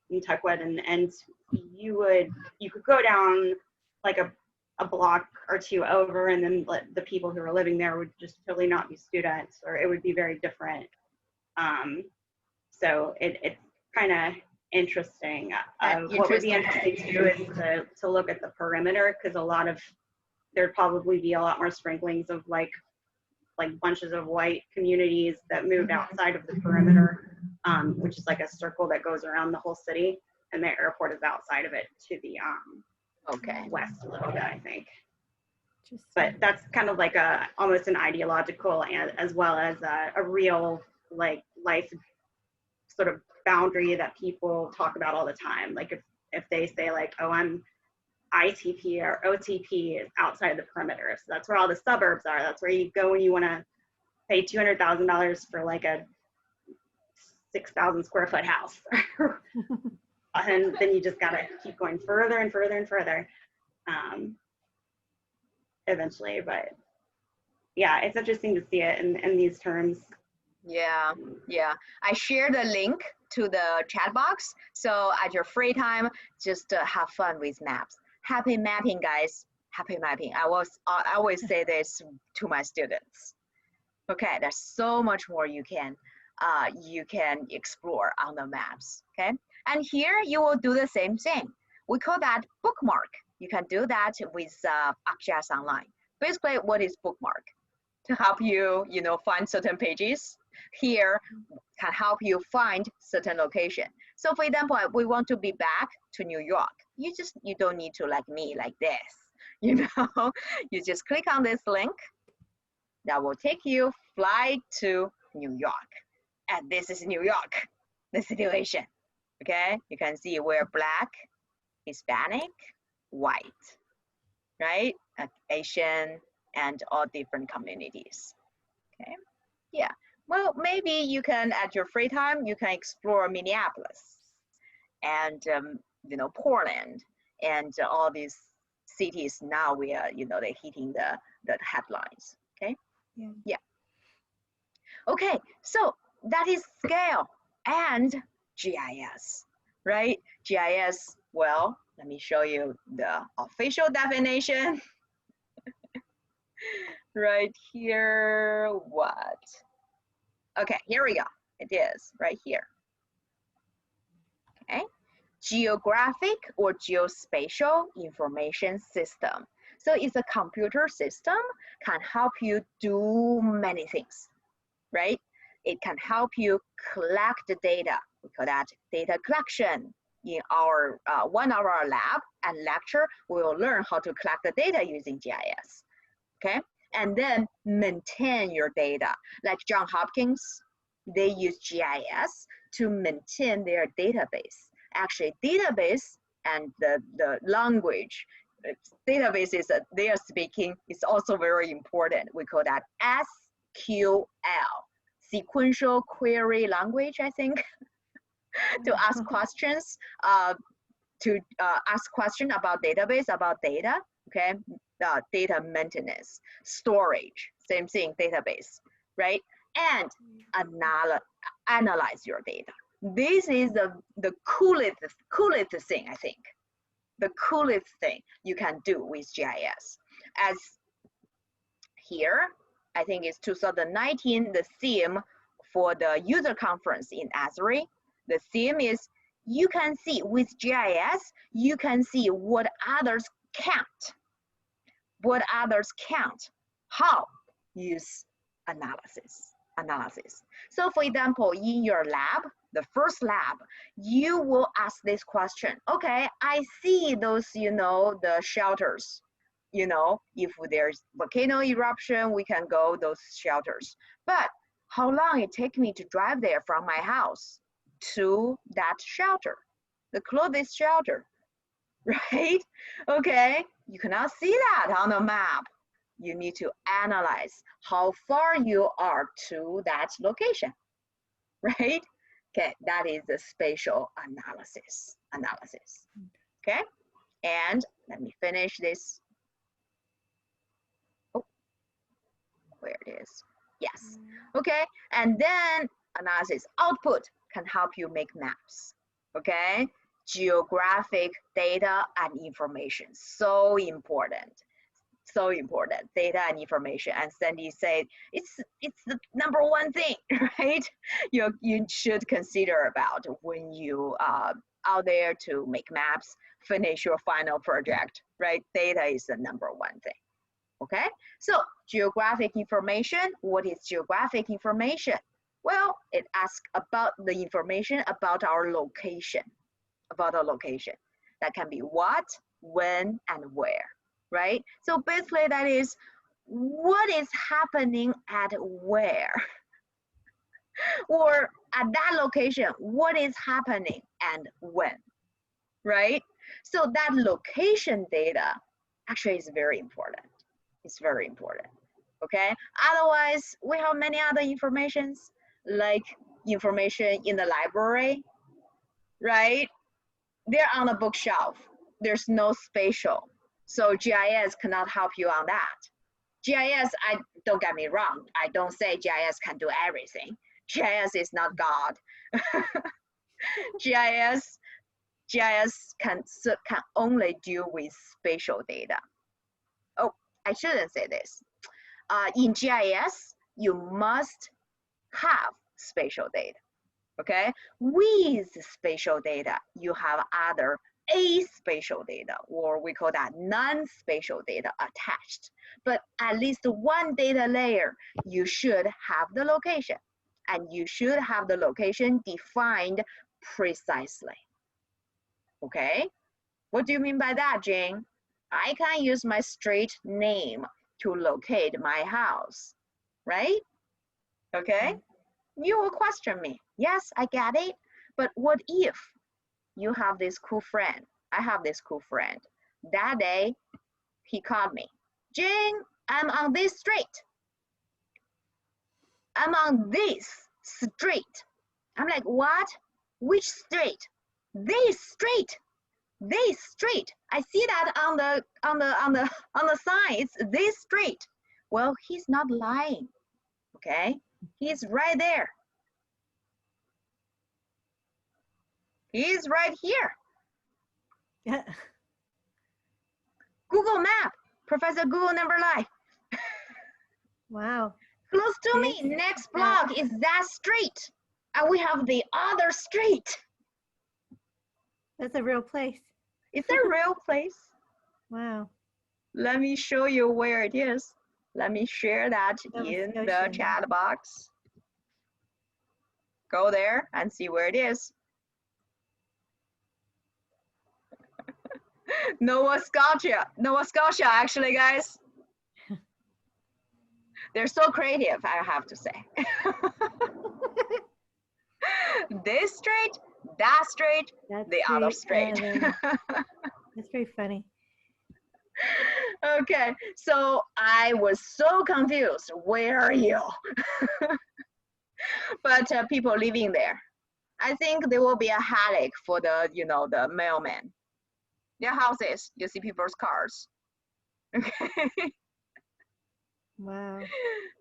Speaker 5: in Techwood, and you could go down like a block or two over, and then the people who were living there would just totally not be students, or it would be very different. So it's kind of interesting. What would be interesting too is to look at the perimeter, because there'd probably be a lot more sprinklings of like bunches of white communities that moved outside of the perimeter, which is like a circle that goes around the whole city, and the airport is outside of it to the west a little bit, I think. But that's kind of like almost an ideological as well as a real like life sort of boundary that people talk about all the time. Like if they say like, oh, I'm ITP or OTP is outside the perimeter. So that's where all the suburbs are. That's where you go when you want to pay $200,000 for like a 6,000 square foot house. And then you just got to keep going further and further and further eventually. But yeah, it's interesting to see it in these terms.
Speaker 2: Yeah, yeah. I shared the link to the chat box. So at your free time, just have fun with maps. Happy mapping, guys. Happy mapping. I always say this to my students. Okay, there's so much more you can explore on the maps. Okay, and here you will do the same thing. We call that bookmark. You can do that with ArcGIS Online. Basically, what is bookmark? To help you, you know, find certain pages. Here can help you find certain location. So for example, we want to be back to New York. You don't need to like me like this, you know. You just click on this link that will take you fly to New York. And this is New York, the situation. Okay, you can see we're Black, Hispanic, white, right? Asian, and all different communities. Okay, yeah. Well, maybe you can, at your free time, you can explore Minneapolis and, you know, Portland and all these cities now we are, you know, they're hitting the headlines, okay? Yeah. Okay, so that is scale and GIS, right? GIS, well, let me show you the official definition. Right here, what? Okay, here we go. It is right here. Okay, geographic or geospatial information system. So it's a computer system, can help you do many things, right? It can help you collect the data. We call that data collection. In our one of our lab and lecture, we will learn how to collect the data using GIS. Okay, and then maintain your data. Like Johns Hopkins, they use GIS to maintain their database. Actually, database and the language, database is they are speaking is also very important. We call that SQL, sequential query language, I think, to ask questions, ask question about database, about data, okay? Data maintenance, storage, same thing, database, right? And analyze your data. This is the coolest thing, I think. The coolest thing you can do with GIS. As here, I think it's 2019, the theme for the user conference in Esri. The theme is, you can see with GIS, you can see what others can't. What others can't. How? Use analysis. So for example, in your lab, the first lab, you will ask this question. Okay, I see those, the shelters. If there's volcano eruption, we can go those shelters. But how long it take me to drive there from my house to that shelter, the closest shelter, right? Okay, you cannot see that on the map. You need to analyze how far you are to that location, right? Okay, that is the spatial analysis. Okay, and let me finish this. Oh, where it is? Yes. Okay, and then analysis output can help you make maps. Okay, geographic data and information, so important. So important, data and information. And Sandy said it's the number one thing, right? You should consider about when you out there to make maps, finish your final project, right? Data is the number one thing. Okay, so geographic information. What is geographic information? Well, it asks about the information about our location, That can be what, when, and where. Right? So basically that is what is happening at where or at that location, what is happening and when, right? So that location data actually is very important. It's very important, okay? Otherwise, we have many other informations like information in the library, right? They're on the bookshelf. There's no spatial. So GIS cannot help you on that. GIS, don't get me wrong, I don't say GIS can do everything. GIS is not God. GIS can only deal with spatial data. Oh, I shouldn't say this. In GIS, you must have spatial data, okay? With spatial data, you have other aspatial data, or we call that non-spatial data attached. But at least one data layer, you should have the location, and you should have the location defined precisely. Okay? What do you mean by that, Jane? I can use my street name to locate my house, right? Okay? You will question me. Yes, I get it. But what if you have this cool friend? I have this cool friend. That day, he called me. Jane, I'm on this street. I'm on this street. I'm like, what? Which street? This street. This street. I see that on the sign. It's this street. Well, he's not lying. Okay? He's right there. He's right here.
Speaker 4: Yeah.
Speaker 2: Google Map. Professor Google never lie.
Speaker 4: Wow.
Speaker 2: Close to me. Next block is that street. And we have the other street.
Speaker 4: That's a real place.
Speaker 2: It's a real place.
Speaker 4: Wow.
Speaker 2: Let me show you where it is. Let me share that in the chat box. Go there and see where it is. Nova Scotia, actually, guys. They're so creative, I have to say. This street, that street, the other street.
Speaker 4: That's very funny.
Speaker 2: Okay, so I was so confused. Where are you? but people living there. I think there will be a headache for the, you know, the mailman. Their houses, you see people's cars. Okay.
Speaker 4: Wow.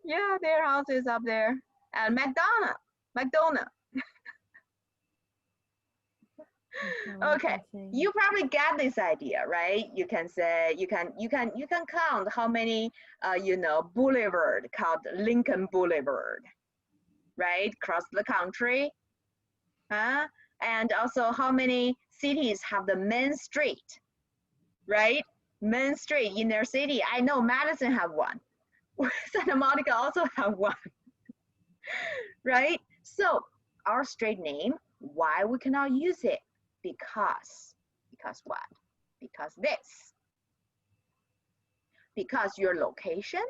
Speaker 2: Yeah, their houses up there. And McDonald's. Okay, you probably get this idea, right? You can say you can count how many you know, boulevard called Lincoln Boulevard, right? Across the country, and also how many cities have the main street, right? Main street in their city. I know Madison have one. Santa Monica also have one, right? So our street name, why we cannot use it? Because what? Because this. Because your location,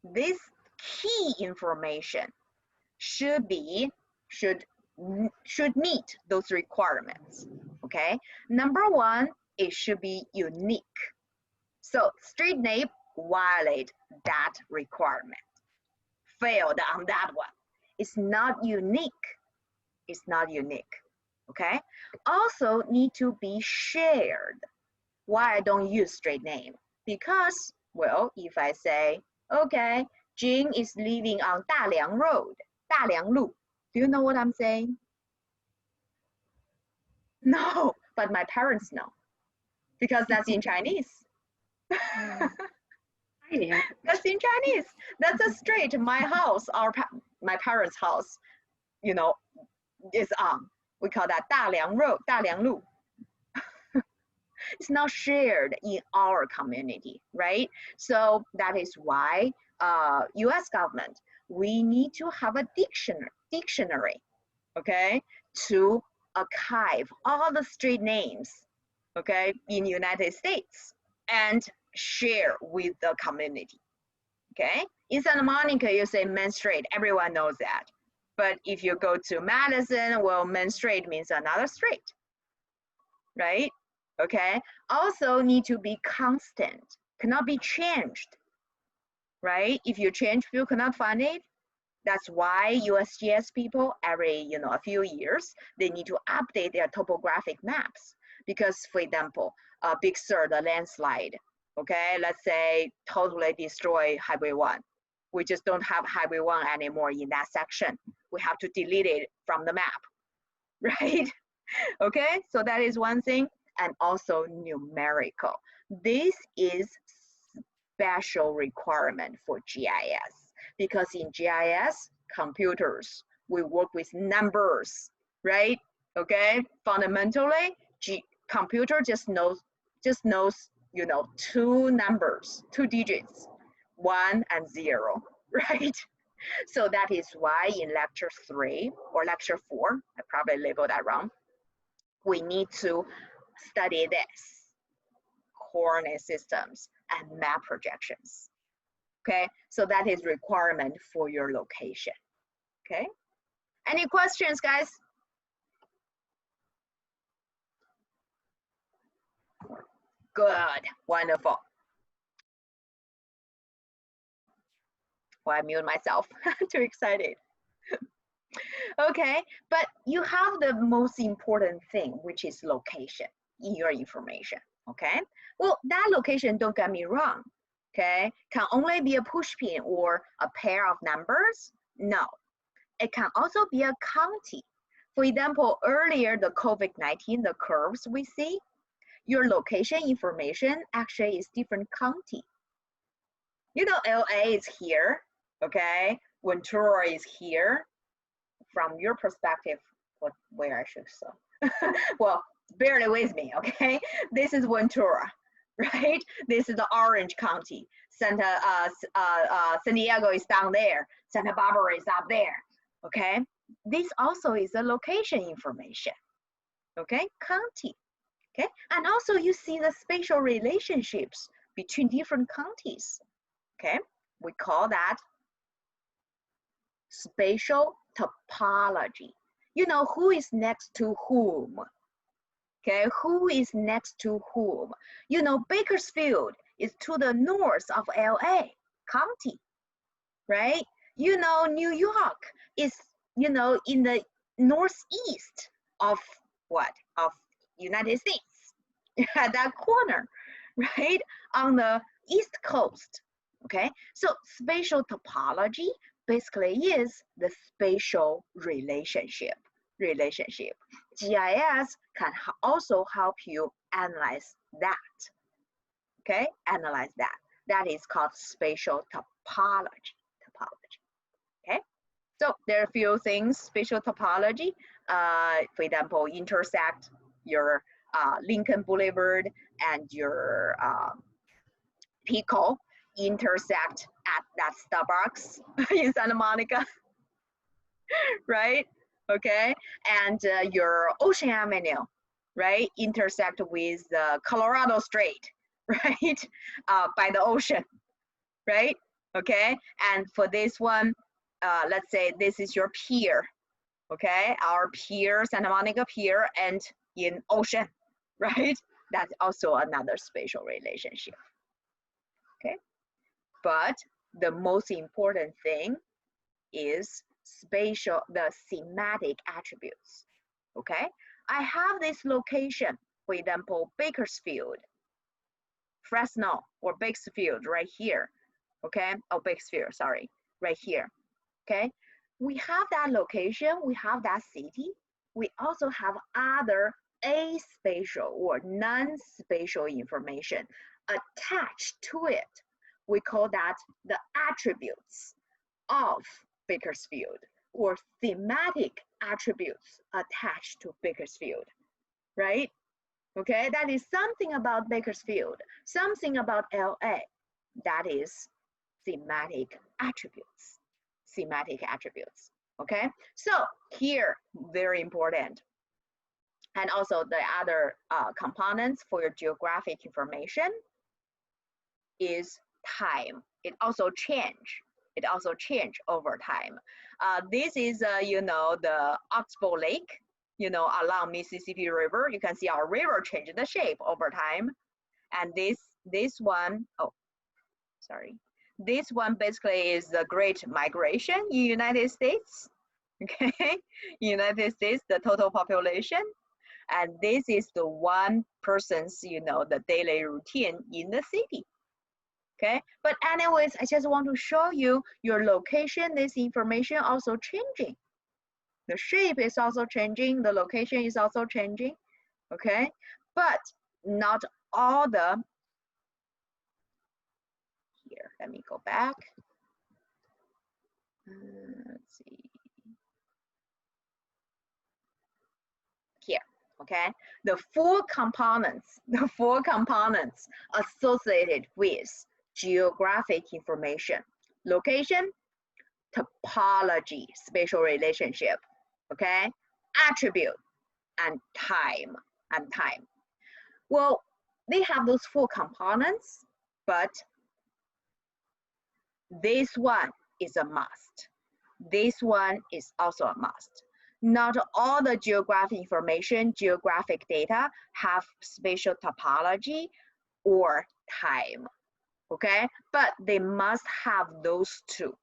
Speaker 2: this key information should meet those requirements. Okay. Number one, it should be unique. So street name violate that requirement. Failed on that one. It's not unique. It's not unique. Okay. Also need to be shared. Why I don't use street name? Because, well, if I say, okay, Jing is living on Daliang Road, Daliang Lu. Do you know what I'm saying? No, but my parents know because that's in Chinese.
Speaker 5: I knew.
Speaker 2: That's in Chinese. That's a street. My house, my parents' house, you know, is on. We call that Daliang Road, Daliang Lu. It's not shared in our community, right? So that is why U.S. government, we need to have a dictionary, okay, to archive all the street names, okay, in United States and share with the community, okay? In Santa Monica, you say Main Street, everyone knows that. But if you go to Madison, well, Main Street means another street, right? Okay, also need to be constant, cannot be changed, right? If you change, you cannot find it. That's why USGS people, every, you know, a few years, they need to update their topographic maps. Because, for example, Big Sur, the landslide, okay, let's say totally destroy Highway 1. We just don't have Highway 1 anymore in that section. We have to delete it from the map, right? Okay, so that is one thing. And also numerical. This is special requirement for GIS because in GIS, computers, we work with numbers, right? Okay, fundamentally, computer just knows, you know, two numbers, 2 digits, 1 and 0, right? So that is why in lecture 3 or lecture 4, I probably labeled that wrong, we need to study this, coordinate systems and map projections. Okay, so that is requirement for your location. Okay, any questions, guys? Good, wonderful. Well, I mute myself, too excited. Okay, but you have the most important thing, which is location in your information, okay? Well, that location, don't get me wrong, okay? Can only be a push pin or a pair of numbers? No, it can also be a county. For example, earlier the COVID-19, the curves we see, your location information actually is different county. You know, LA is here, okay? Ventura is here. From your perspective, where I should so. Well, bear with me, okay? This is Ventura, right? This is the Orange County. San Diego is down there. Santa Barbara is up there, okay? This also is a location information, okay? County, okay? And also you see the spatial relationships between different counties, okay? We call that spatial topology. You know, who is next to whom? Okay, who is next to whom? You know, Bakersfield is to the north of LA County, right? You know, New York is, you know, in the northeast of what? Of United States, at that corner, right? On the East Coast, okay? So spatial topology basically is the spatial relationship. GIS can also help you analyze that, okay? Analyze that. That is called spatial topology. Okay? So there are a few things, spatial topology, for example, intersect your Lincoln Boulevard and your Pico, intersect at that Starbucks in Santa Monica, right? Okay, and your Ocean Avenue, right? Intersect with Colorado Strait, right? By the ocean, right? Okay, and for this one, let's say this is your pier, okay? Our pier, Santa Monica Pier, and in ocean, right? That's also another spatial relationship, okay? But the most important thing is the thematic attributes, okay? I have this location, for example, Bakersfield, Fresno, or Bakersfield right here, okay? Oh, Bakersfield, sorry, right here, okay? We have that location, we have that city. We also have other aspatial or non-spatial information attached to it. We call that the attributes of Bakersfield or thematic attributes attached to Bakersfield, right? Okay, that is something about Bakersfield, something about LA. That is thematic attributes. Okay? So here, very important. And also the other components for your geographic information is time. It also change over time. This is, you know, the Oxbow Lake, you know, along Mississippi River. You can see our river change the shape over time. And this one, oh, sorry. This one basically is the Great Migration in United States, okay? United States, the total population. And this is the one person's, you know, the daily routine in the city. Okay, but anyways, I just want to show you your location, this information also changing. The shape is also changing, the location is also changing, okay? But not all the, here, let me go back. Let's see. Here, okay? The four components associated with geographic information: location, topology, spatial relationship, okay? Attribute, and time, Well, they have those four components, but this one is a must. This one is also a must. Not all the geographic information, geographic data have spatial topology or time, okay? But they must have those two,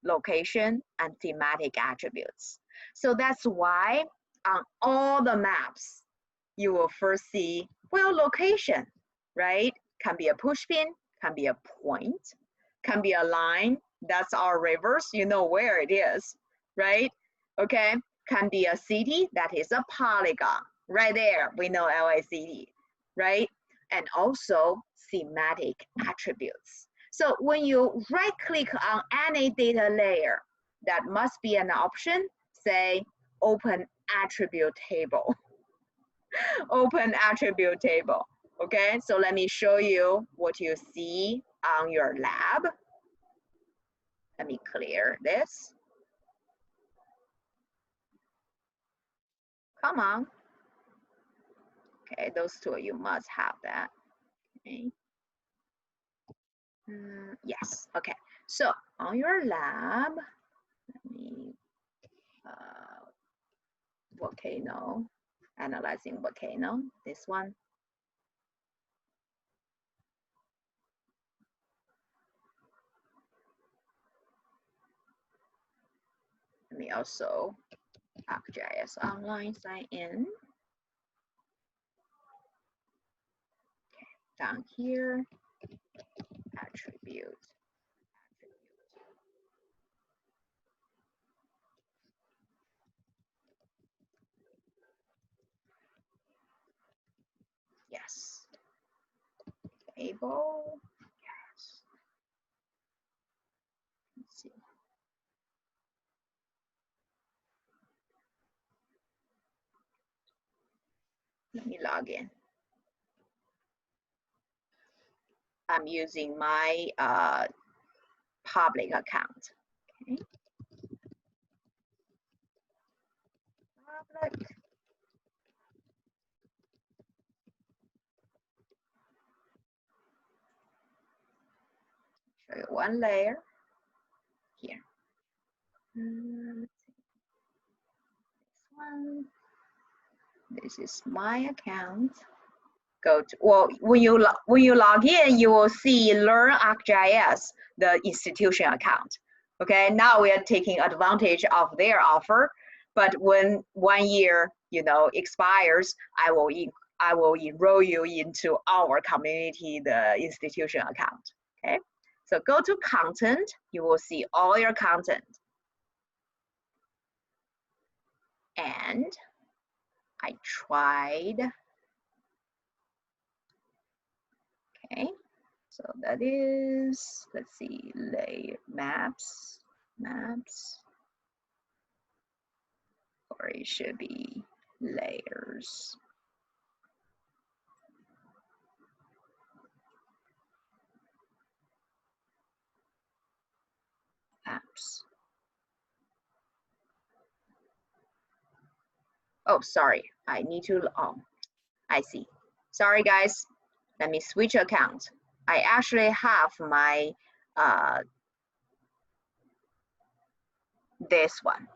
Speaker 2: location and thematic attributes. So that's why on all the maps, you will first see, well, location, right? Can be a pushpin, can be a point, can be a line. That's our rivers, you know where it is, right? Okay, can be a city, that is a polygon. Right there, we know LA city, right? And also thematic attributes. So when you right click on any data layer, that must be an option, say open attribute table. Open attribute table, okay? So let me show you what you see on your lab. Let me clear this. Come on. Okay, those two, you must have that. Okay. Yes, okay. So on your lab, let me, volcano, analyzing volcano, this one. also ArcGIS Online sign in. Okay, down here, attribute. Yes. Table. Yes. Let's see. Let me log in. I'm using my public account. Okay. Public. Show you one layer here. Let's see. This one. This is my account. Go to, well, when you log in, you will see Learn ArcGIS, the institution account. Okay, now we are taking advantage of their offer, but when 1 year, expires, I will enroll you into our community, the institution account. Okay, so go to content, you will see all your content, and I tried. Okay, so that is, let's see, layer maps, or it should be layers. Maps. Oh, sorry, I need to, oh, I see. Sorry guys, let me switch account. I actually have my, this one.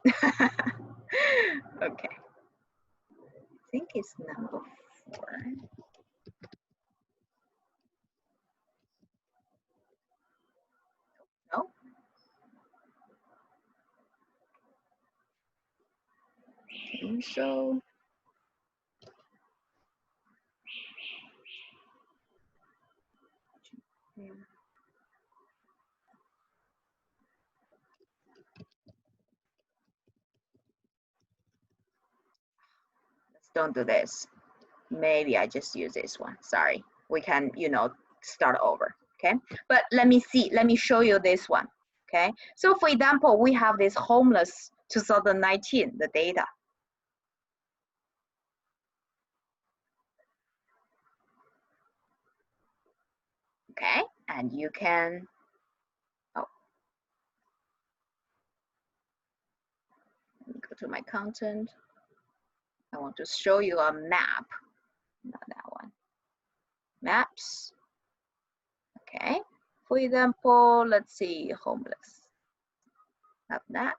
Speaker 2: Okay, I think it's number 4. No? I think so. Yeah. Let's don't do this. Maybe I just use this one. Sorry. We can, start over. Okay. But let me see. Let me show you this one. Okay. So for example, we have this homeless 2019, the data. Okay. And you can, oh, let me go to my content. I want to show you a map. Not that one. Maps. Okay. For example, let's see, homeless. Have that.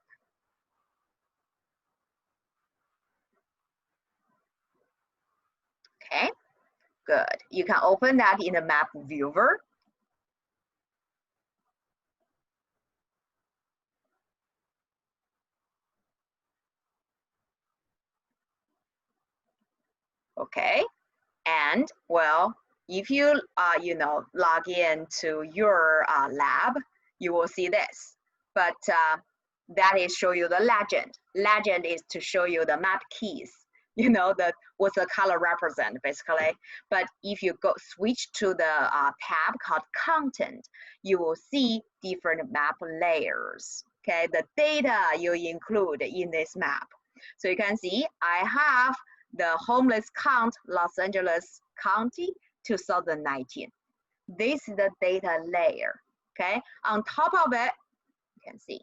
Speaker 2: Okay, good. You can open that in the map viewer. Okay, and well, if you log in to your lab, you will see this. But that is show you the legend. Legend is to show you the map keys. What the color represent basically. But if you go switch to the tab called content, you will see different map layers. Okay, the data you include in this map. So you can see I have the homeless count, Los Angeles County, 2019. This is the data layer. Okay, on top of it, you can see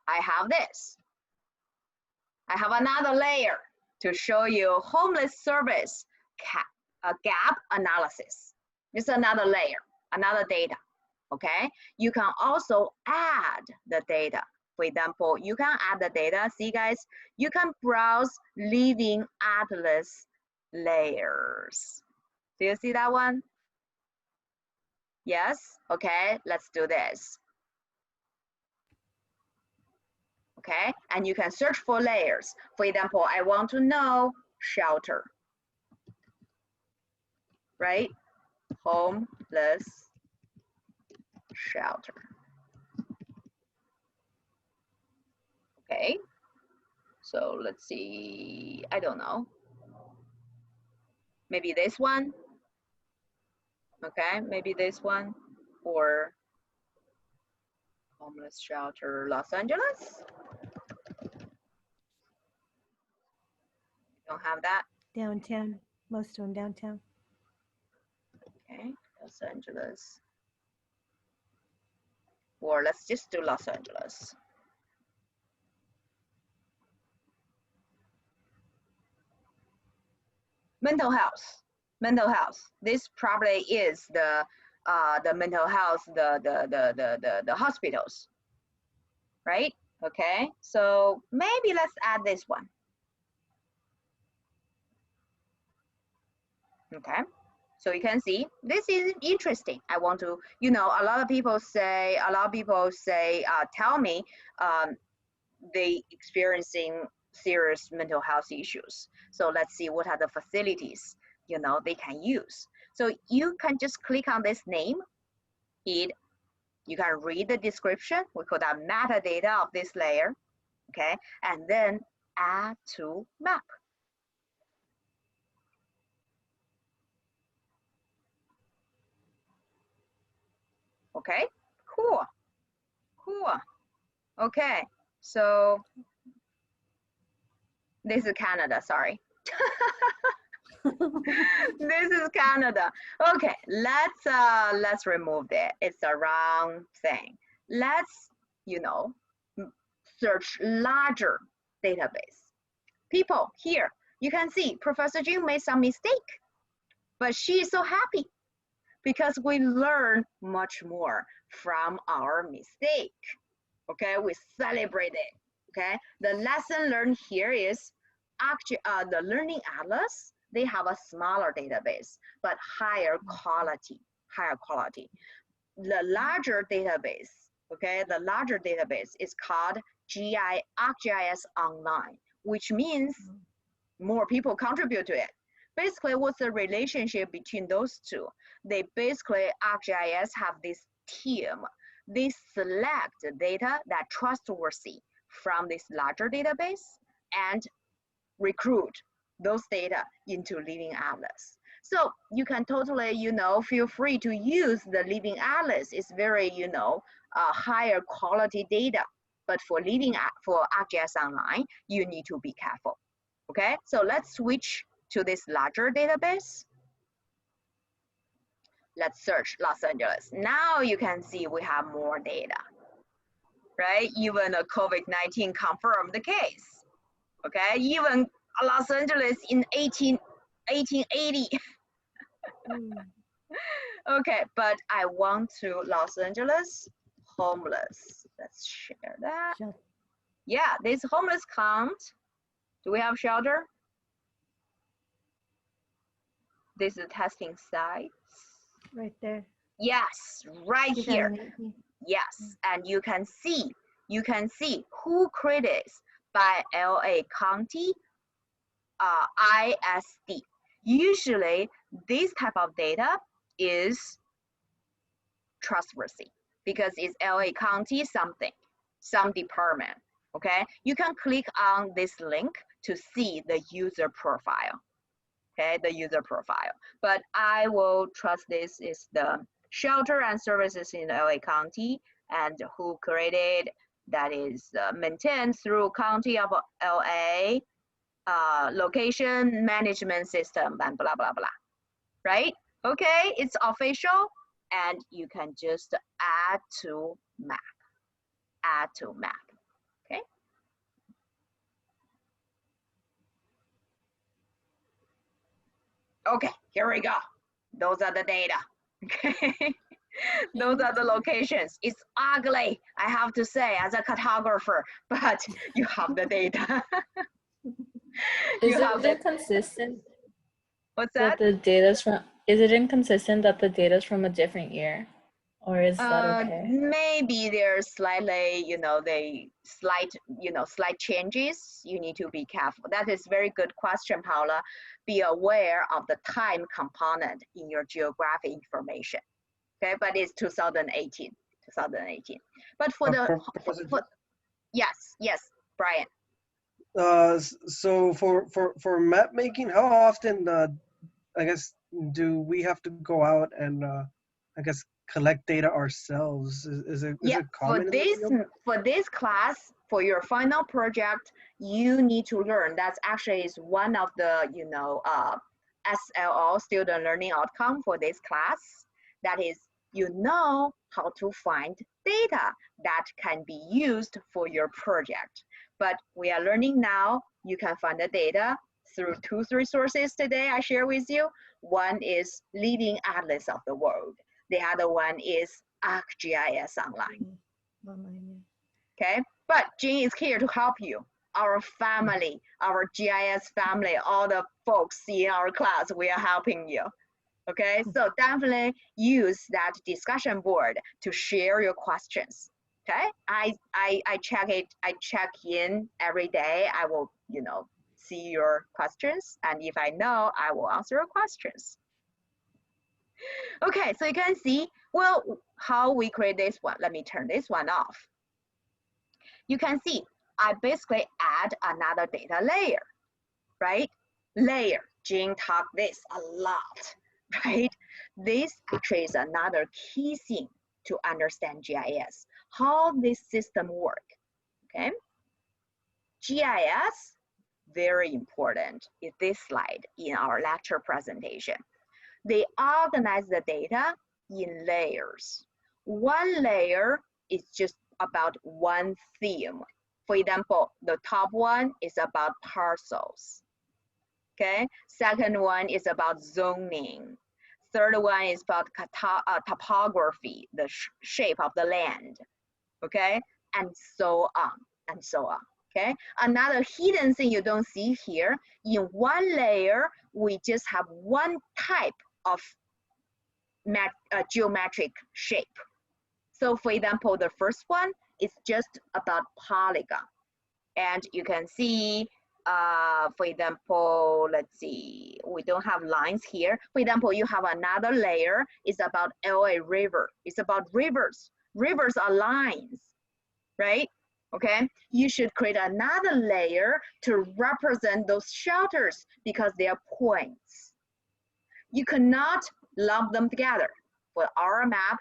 Speaker 2: I have this. I have another layer to show you homeless service gap analysis. This is another layer, another data, okay? You can also add the data. For example, you can add the data. See guys, you can browse living atlas layers. Do you see that one? Yes, okay, let's do this. okay? And you can search for layers. For example, I want to know shelter, right? Homeless shelter. Okay, so let's see, I don't know. Maybe this one, okay? Maybe this one, or homeless shelter, Los Angeles. Don't have that,
Speaker 4: Downtown. Most of them downtown.
Speaker 2: okay? Los Angeles. Or let's just do Los Angeles. Mental health, mental health. This probably is the mental health, the hospitals, right? Okay, so maybe let's add this one. Okay, so you can see this is interesting. I want to, you know, a lot of people say, tell me they experiencing serious mental health issues. So let's see what are the facilities, you know, they can use. So you can just click on this name. You can read the description. We call that metadata of this layer, okay? And then add to map. Okay, cool, cool. Okay, so this is Canada, sorry. This is Canada. Okay, let's remove that. It's a wrong thing. Let's, you know, search larger database. People here, you can see Professor Jing made some mistake, but she is so happy because we learn much more from our mistake. Okay, we celebrate it. Okay, the lesson learned here is actually the Learning Atlas. They have a smaller database, but higher quality, higher quality. The larger database, okay, the larger database is called ArcGIS Online, which means more people contribute to it. Basically, what's the relationship between those two? They basically, ArcGIS have this team. They select data that trustworthy from this larger database and recruit those data into Living Atlas. So you can totally, you know, feel free to use the Living Atlas. It's very, you know, higher quality data. But for ArcGIS Online, you need to be careful. Okay, so let's switch to this larger database. Let's search Los Angeles. Now you can see we have more data, right? Even a COVID-19 confirmed the case. Okay, even Los Angeles in 1880. Okay, but I want to Los Angeles homeless. Let's share that.
Speaker 4: Shelter.
Speaker 2: Yeah, this homeless count. Do we have shelter? This is testing sites.
Speaker 4: Right there.
Speaker 2: Yes, right here.
Speaker 4: 2018.
Speaker 2: Yes, and you can see who credits by LA County ISD. Usually, this type of data is trustworthy because it's LA County something, some department. Okay, you can click on this link to see the user profile. Okay, the user profile. But I will trust this is the shelter and services in LA County and who created, that is maintained through County of LA location management system and blah, blah, blah, right? Okay, it's official and you can just add to map, add to map, okay? Okay, here we go. Those are the data, okay? Those are the locations. It's ugly, I have to say, as a cartographer, but you have the data.
Speaker 7: Is it inconsistent?
Speaker 2: What's
Speaker 7: That
Speaker 2: that?
Speaker 7: the data's from? Is it inconsistent that the data's from a different year? Or is that okay?
Speaker 2: Maybe there's slightly, slight changes. You need to be careful. That is very good question, Paula. Be aware of the time component in your geographic information. Okay, but it's 2018. But for yes, Brian.
Speaker 3: So for map making, how often I guess do we have to go out and I guess collect data ourselves? Is it common?
Speaker 2: For this class, for your final project, you need to learn. That's actually is one of the SLO, student learning outcome for this class. That is, how to find data that can be used for your project. But we are learning now, you can find the data through 2 resources today I share with you. One is Leading Atlas of the World. The other one is ArcGIS Online. Okay, but Jean is here to help you. Our family, our GIS family, all the folks in our class, we are helping you. Okay, so definitely use that discussion board to share your questions. Okay, I check it. I check in every day. I will, see your questions, and if I know, I will answer your questions. Okay, so you can see, well, how we create this one. Let me turn this one off. You can see, I basically add another data layer, right? Layer, Jean talked this a lot, right? This actually is another key thing to understand GIS, how this system work, okay? GIS, very important in this slide in our lecture presentation. They organize the data in layers. One layer is just about one theme. For example, the top one is about parcels. Okay, second one is about zoning. Third one is about topography, the shape of the land. Okay, and so on and so on. Okay, another hidden thing you don't see here, in one layer, we just have one type of geometric shape. So for example, the first one is just about polygon. And you can see, for example, let's see, we don't have lines here. For example, you have another layer, it's about LA River. It's about rivers. Rivers are lines, right? Okay, you should create another layer to represent those shelters because they are points. You cannot lump them together. For our map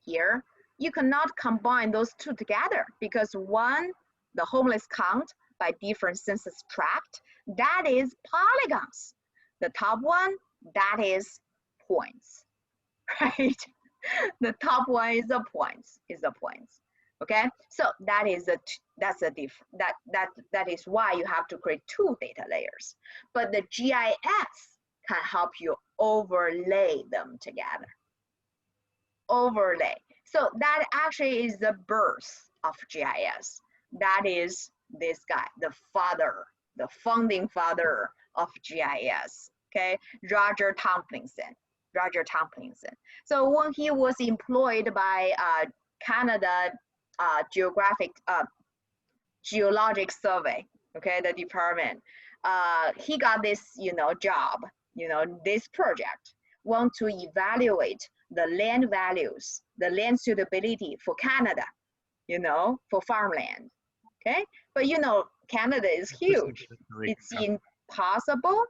Speaker 2: here, you cannot combine those two together because one, the homeless count by different census tract, that is polygons. The top one, that is points, right? The top one is the points, okay? So that is that is why you have to create 2 data layers. But the GIS can help you overlay them together. Overlay. So that actually is the birth of GIS. That is this guy, the founding father of GIS, okay? Roger Tomlinson. So when he was employed by Canada Geologic Survey, okay, the department, he got this, job, this project, want to evaluate the land values, the land suitability for Canada, for farmland, okay? But Canada is huge. It's impossible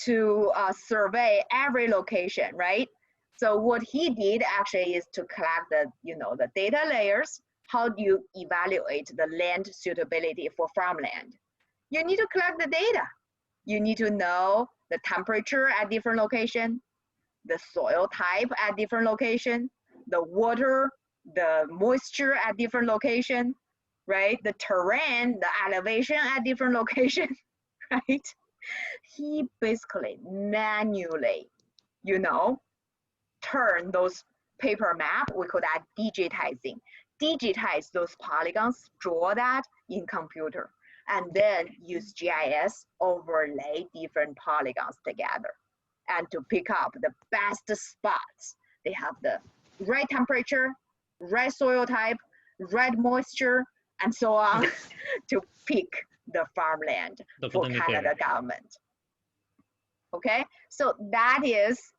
Speaker 2: to survey every location, right? So what he did actually is to collect the, the data layers. How do you evaluate the land suitability for farmland? You need to collect the data. You need to know the temperature at different location, the soil type at different location, the water, the moisture at different location, right? The terrain, the elevation at different location, right? He basically manually, turn those paper map, we call that digitizing. Digitize those polygons, draw that in computer, and then use GIS, overlay different polygons together, and to pick up the best spots. They have the right temperature, right soil type, right moisture, and so on to pick the farmland for Canada government. Okay, so that is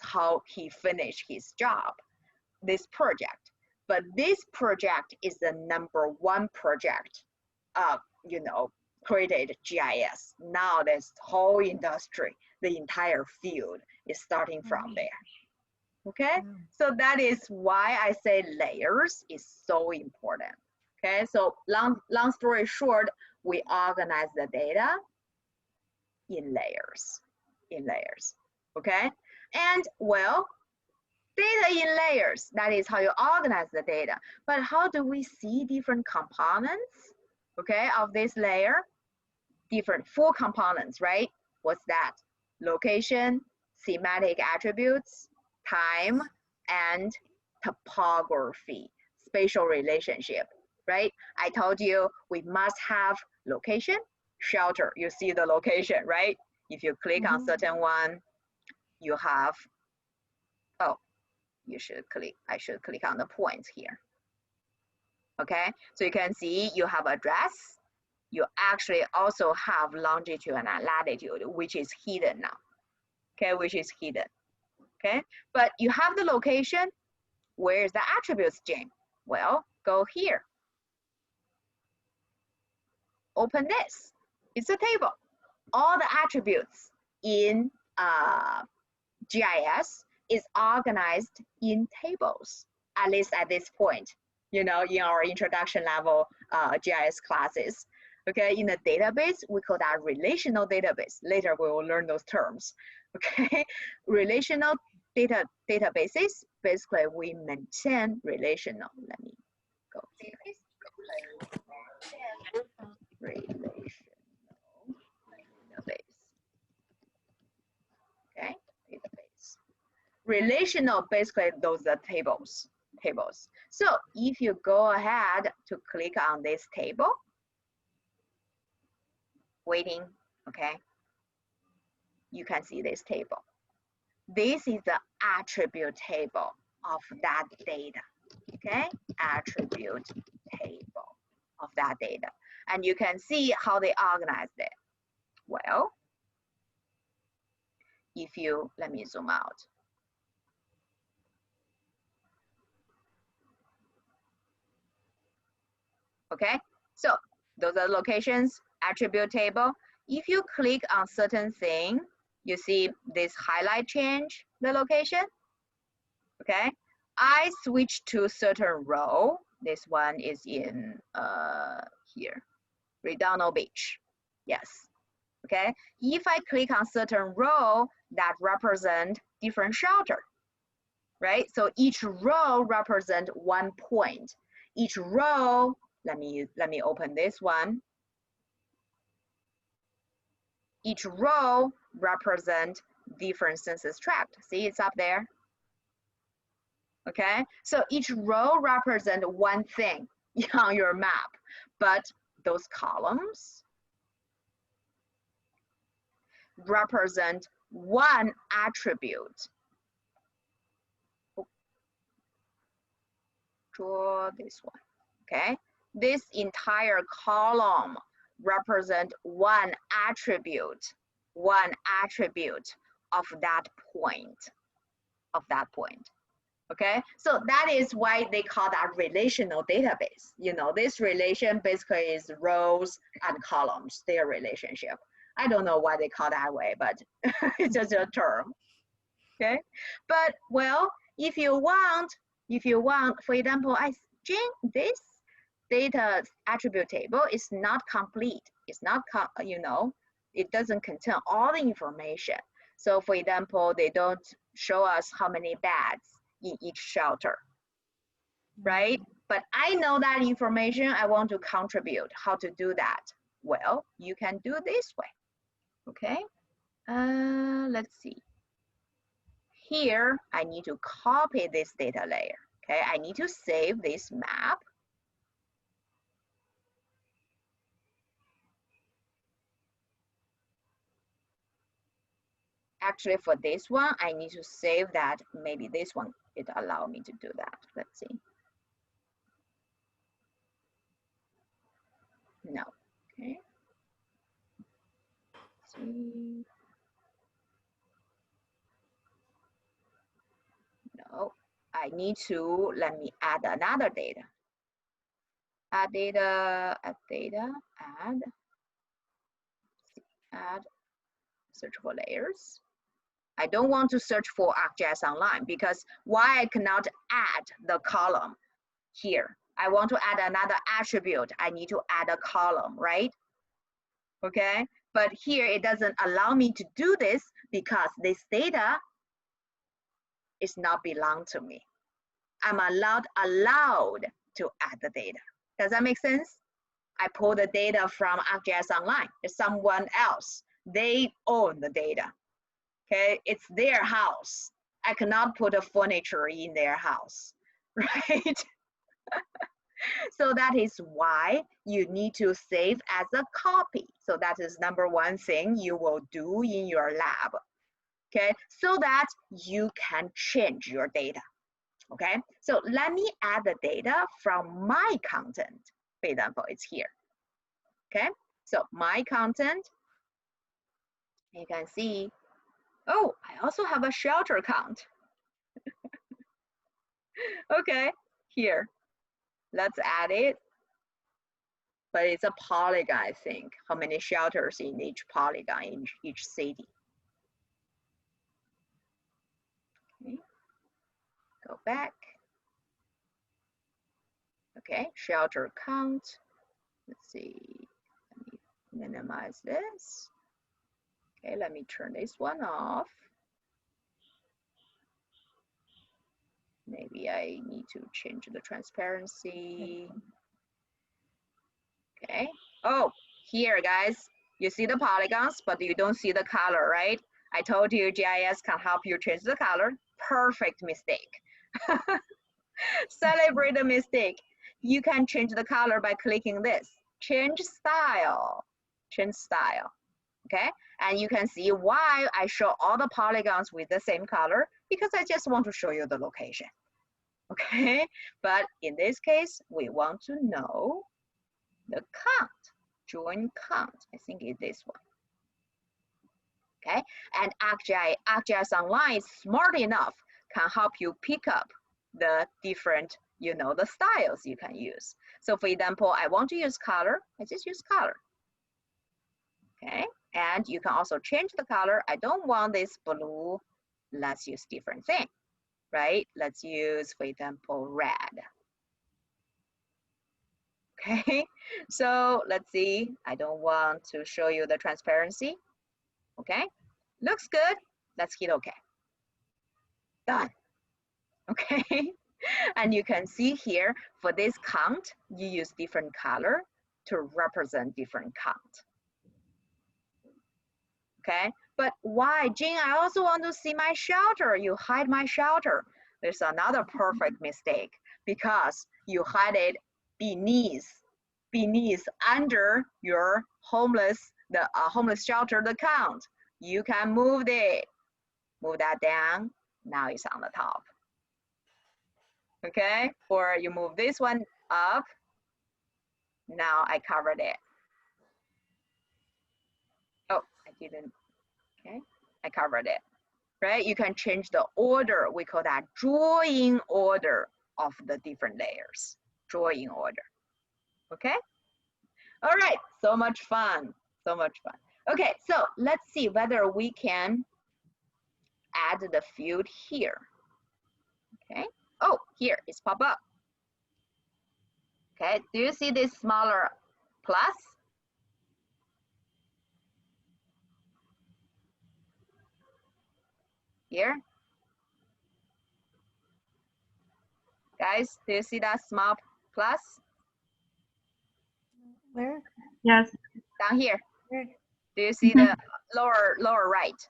Speaker 2: how he finished his job, this project. But this project is the #1 project, you know, created GIS. Now this whole industry, the entire field is starting from there. Okay, so that is why I say layers is so important. Okay, so long story short, we organize the data in layers, okay? And well, data in layers, that is how you organize the data. But how do we see different components, okay, of this layer? Different 4 components, right? What's that? Location, thematic attributes, time, and topography, spatial relationship, right? I told you we must have location, shelter. You see the location, right? If you click on certain one, you have, oh, you should click, I should click on the points here. Okay, so you can see you have address. You actually also have longitude and latitude, which is hidden now. Okay, which is hidden. Okay, but you have the location. Where's the attributes, Jane? Well, go here. Open this. It's a table. All the attributes in GIS is organized in tables, at least at this point, you know, in our introduction level GIS classes. Okay, in the database, we call that relational database. Later, we will learn those terms. Okay, relational databases, basically we maintain relational. Let me go here. Relational database. Okay, database. Relational, basically those are tables. So if you go ahead to click on this table, waiting, okay, you can see this table. This is the attribute table of that data, okay? Attribute table of that data. And you can see how they organized it. Well, if you, let me zoom out. Okay, so those are locations, attribute table. If you click on certain thing, you see this highlight change the location. Okay, I switch to certain row. This one is in here, Redondo Beach. Yes. Okay, if I click on certain row that represent different shelter, right? So each row represent 1 point. Each row, let me open this one. Each row represent different census tract. See, it's up there. Okay, so each row represent 1 thing on your map, but those columns represent 1 attribute. Draw this one, okay? This entire column represent 1 attribute of that point, okay? So that is why they call that relational database. You know, this relation basically is rows and columns, their relationship. I don't know why they call that way, but it's just a term, okay? But well, if you want, for example, Jane, this data attribute table is not complete. It's not, you know, it doesn't contain all the information. So for example, they don't show us how many beds in each shelter, right? But I know that information. I want to contribute. How to do that? Well, you can do this way, okay? Let's see. Here, I need to copy this data layer, okay? I need to save this map. Actually, for this one, I need to save that. Maybe this one, it allow me to do that. Let's see. No. Okay. See. No. I need to, let me add another data. Add data, add data, add, search for layers. I don't want to search for ArcGIS Online because why I cannot add the column here? I want to add another attribute. I need to add a column, right? Okay, but here it doesn't allow me to do this because this data is not belong to me. I'm allowed to add the data. Does that make sense? I pull the data from ArcGIS Online. It's someone else. They own the data. Okay, it's their house. I cannot put a furniture in their house, right? So that is why you need to save as a copy. So that is number one thing you will do in your lab, okay? So that you can change your data, okay? So let me add the data from my content. For example, it's here, okay? So my content, you can see, oh, I also have a shelter count. Okay, here, let's add it. But it's a polygon, I think. How many shelters in each polygon in each city? Okay, go back. Okay, shelter count. Let's see. Let me minimize this. Okay, let me turn this one off. Maybe I need to change the transparency. Okay. Oh, here, guys. You see the polygons, but you don't see the color, right? I told you GIS can help you change the color. Perfect mistake. Celebrate the mistake. You can change the color by clicking this. Change style. Change style. Okay? And you can see why I show all the polygons with the same color, because I just want to show you the location. Okay? But in this case, we want to know the count. Join count. I think it's this one. Okay? And ArcGIS Online is smart enough, can help you pick up the different, the styles you can use. So for example, I want to use color, I just use color. Okay? And you can also change the color. I don't want this blue. Let's use different thing, right? Let's use, for example, red. Okay, so let's see. I don't want to show you the transparency. Okay, looks good. Let's hit OK. Done. Okay, and you can see here for this count, you use different color to represent different count. Okay, but why, Jing? I also want to see my shelter. You hide my shelter. There's another perfect mistake because you hide it beneath under your homeless shelter account. You can move that down. Now it's on the top. Okay, or you move this one up. Now I covered it. Oh, I didn't. Okay, I covered it. Right, you can change the order. We call that drawing order of the different layers. Drawing order. Okay. All right, so much fun, so much fun. Okay, so let's see whether we can add the field here. Okay, oh, here it's pop up. Okay, do you see this smaller plus? Here. Guys, do you see that small plus?
Speaker 4: Where?
Speaker 8: Yes.
Speaker 2: Down here.
Speaker 4: Where?
Speaker 2: Do you see the lower right?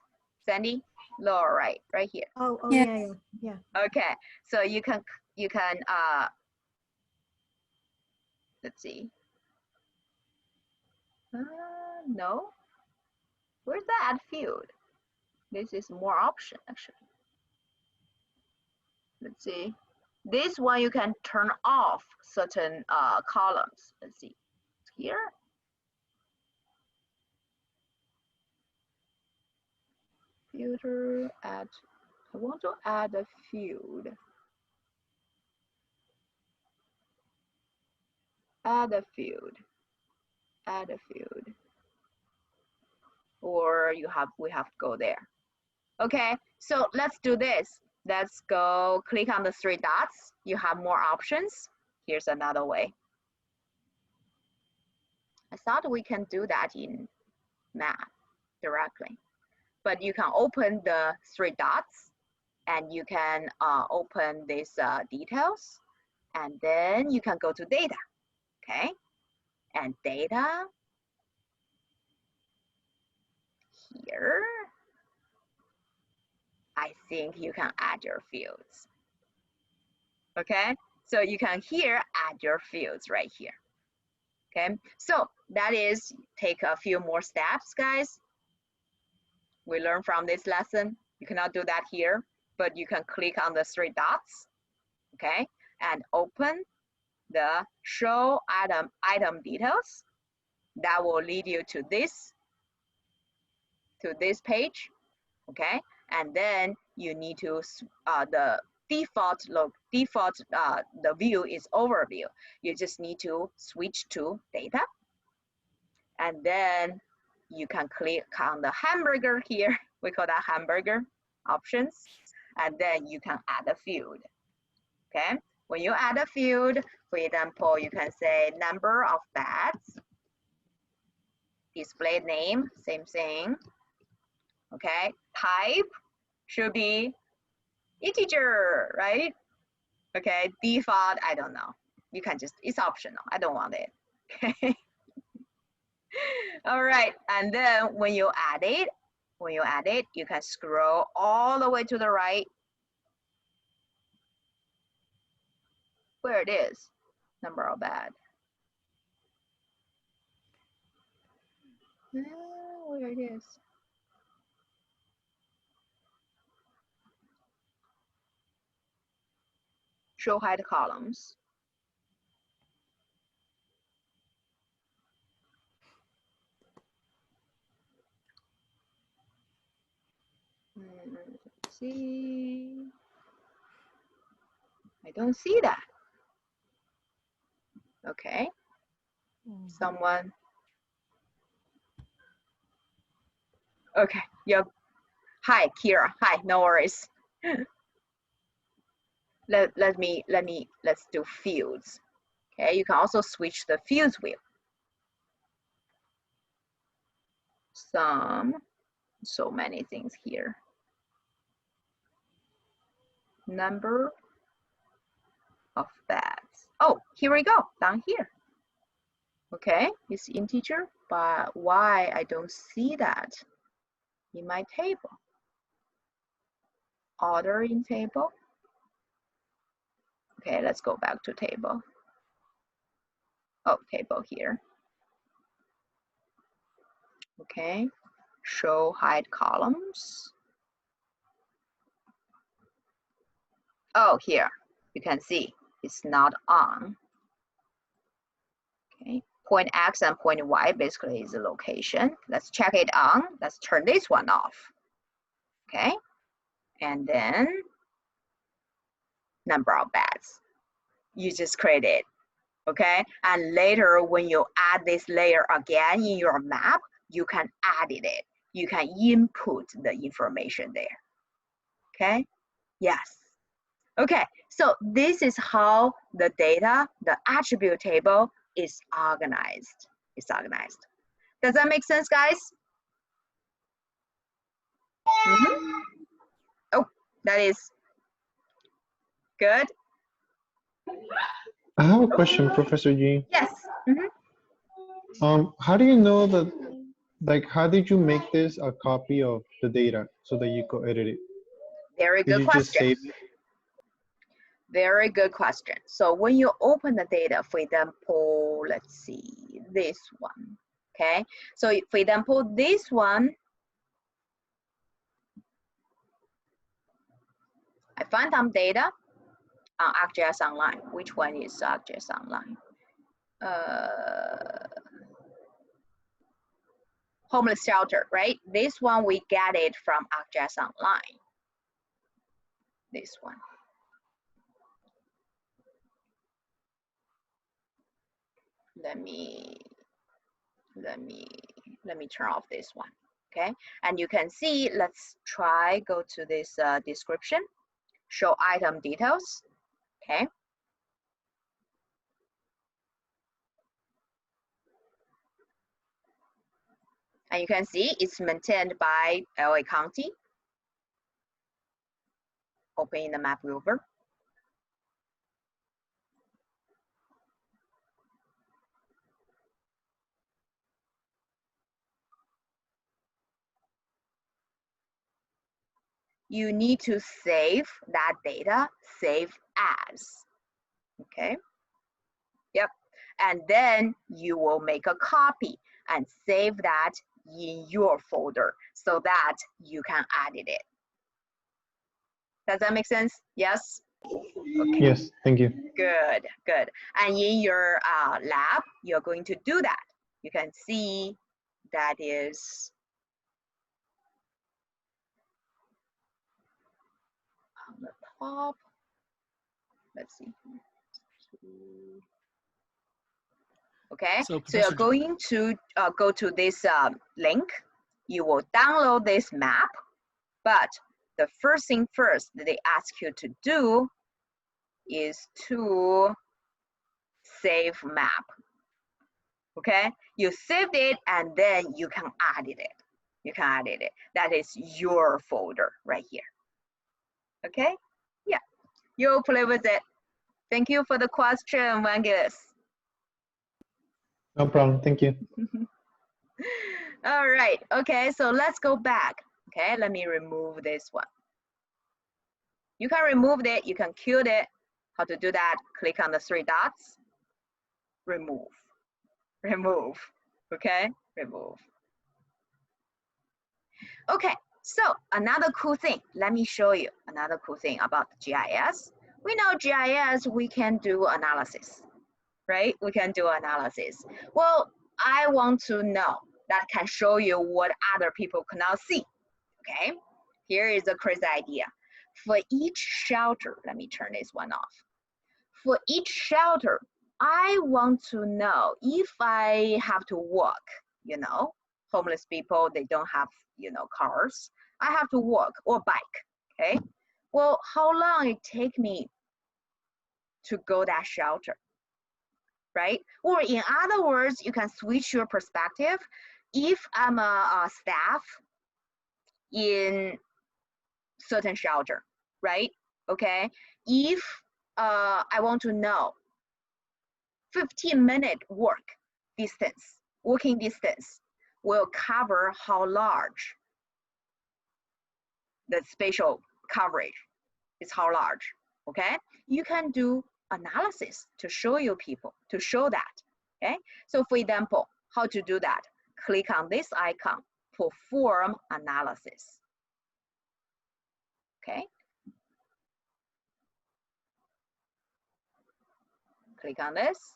Speaker 2: Sandy? Lower right, right here.
Speaker 4: Oh,
Speaker 7: Yes.
Speaker 4: yeah.
Speaker 2: Okay, so you can let's see. No, where's the add field? This is more option actually. Let's see. This one you can turn off certain columns. Let's see here. Filter, add. I want to add a field. Add a field. Add a field. Or we have to go there. Okay, so let's do this. Let's go click on the 3 dots. You have more options. Here's another way. I thought we can do that in map directly, but you can open the 3 dots and you can open these details, and then you can go to data, okay? And data here, I think you can add your fields, okay? So you can here add your fields right here, okay? So that is, take a few more steps, guys. We learned from this lesson. You cannot do that here, but you can click on the 3 dots, okay? And open the show item details. That will lead you to this page, okay? And then you need to the default the view is overview. You just need to switch to data, and then you can click on the hamburger here. We call that hamburger options, and then you can add a field. Okay, when you add a field, for example, you can say number of beds, display name, same thing. Okay, type should be integer, right? Okay, default, I don't know. You can just, it's optional. I don't want it. Okay. All right, and then when you add it, you can scroll all the way to the right. Where it is, number of bed. Where it is. Show hide columns. Let's see. I don't see that. Okay. Someone. Okay. Yep. Hi, Kira. Hi. No worries. Let's do fields. Okay. You can also switch the fields wheel. So many things here. Number of beds. Oh, here we go, down here. Okay, it's integer, but why I don't see that in my table? Order in table. Okay, let's go back to table. Oh, table here. Okay, show hide columns. Oh, here, you can see it's not on. Okay, point X and point Y basically is the location. Let's check it on. Let's turn this one off. Okay, and then number of beds. You just create it. Okay, and later when you add this layer again in your map, you can edit it. You can input the information there. Okay, yes. Okay, so this is how the data, the attribute table is organized. It's organized. Does that make sense, guys? Oh, that is good.
Speaker 9: I have a question, Professor G.
Speaker 2: Yes.
Speaker 9: How do you know that, like, how did you make this a copy of the data so that you could edit it?
Speaker 2: Very good
Speaker 9: question. Did you just save it?
Speaker 2: Very good question. So when you open the data, for example, let's see, this one, okay? So for example, this one, I found some data on ArcGIS Online. Which one is ArcGIS Online? Homeless shelter, right? This one we get it from ArcGIS Online. This one. Let me turn off this one. Okay, and you can see, let's try go to this description, show item details. Okay. And you can see it's maintained by LA County. Open the map viewer. You need to save that data, save as. Okay. Yep. And then you will make a copy and save that in your folder so that you can edit it. Does that make sense? Yes? Okay.
Speaker 9: Yes, thank you.
Speaker 2: Good, good. And in your lab, you're going to do that. You can see that is on the top. Let's see. Okay, so you're going to go to this link. You will download this map, but the first thing first that they ask you to do is to save map. Okay, you saved it and then you can edit it. You can edit it. That is your folder right here. Okay, yeah, you'll play with it. Thank you for the question, Vangelis.
Speaker 9: No problem, thank you.
Speaker 2: All right, okay, so let's go back. Okay, let me remove this one. You can remove it, you can cue it. How to do that? Click on the three dots. Remove. Remove. Okay, remove. Okay, so another cool thing. Let me show you another cool thing about GIS. We know GIS, we can do analysis, right? We can do analysis. Well, I want to know that can show you what other people cannot see. Okay, here is a crazy idea. For each shelter, let me turn this one off. For each shelter, I want to know if I have to walk, you know, homeless people, they don't have, you know, cars. I have to walk or bike, okay? Well, how long it take me to go that shelter, right? Or in other words, you can switch your perspective. If I'm a staff in certain shelter, right? Okay, if I want to know 15-minute walking distance will cover how large the spatial coverage is, how large, okay? You can do analysis to show you people, to show that, okay? So for example, how to do that? Click on this icon, perform analysis, okay? Click on this.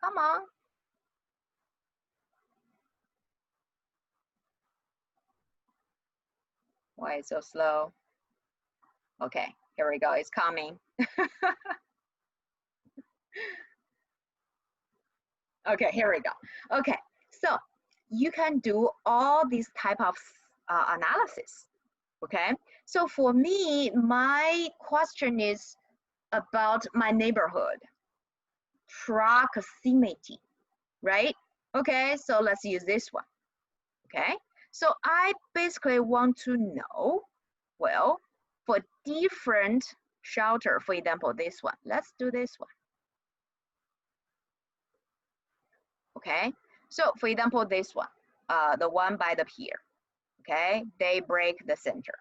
Speaker 2: Come on. Why it's so slow? Okay, here we go, it's coming. Okay, here we go. Okay, so you can do all these type of analysis, okay? So for me, my question is about my neighborhood, proximity, right? Okay, so let's use this one, okay? So I basically want to know, well, for different shelter, for example, this one, let's do this one. Okay, so for example, this one, the one by the pier, okay, they break the center,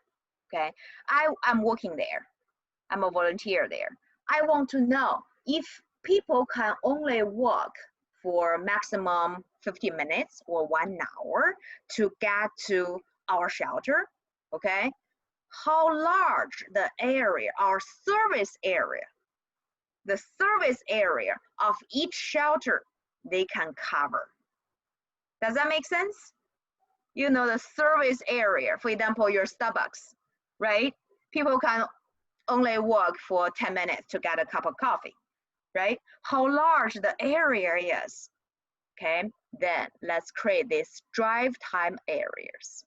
Speaker 2: okay, I'm working there, I'm a volunteer there. I want to know if people can only walk for maximum 15 minutes or 1 hour to get to our shelter, okay? How large the area, our service area, the service area of each shelter they can cover. Does that make sense? You know, the service area, for example, your Starbucks, right? People can only walk for 10 minutes to get a cup of coffee, right? How large the area is, okay? Then let's create these drive time areas,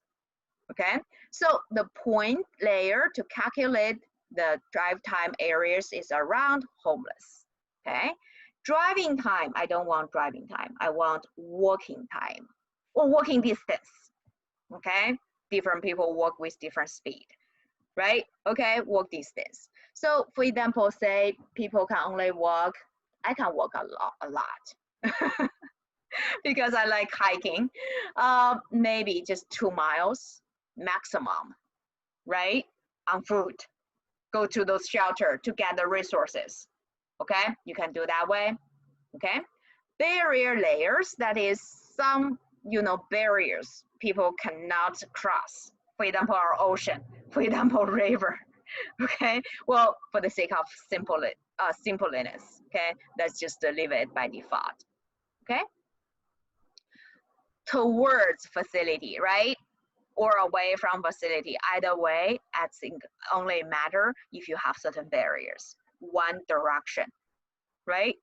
Speaker 2: okay? So the point layer to calculate the drive time areas is around homeless, okay? Driving time, I don't want driving time. I want walking time or walking distance, okay? Different people walk with different speed, right? Okay, walk distance. So for example, say people can only walk, I can walk a lot because I like hiking. Maybe just 2 miles maximum, right? On foot, go to those shelter to get the resources, okay? You can do that way, okay? Barrier layers, that is some, you know, barriers people cannot cross. For example, our ocean, for example, river, okay? Well, for the sake of simpleness, okay? Let's just leave it by default, okay? Towards facility, right? Or away from facility, either way, I think only matter if you have certain barriers. One direction, right?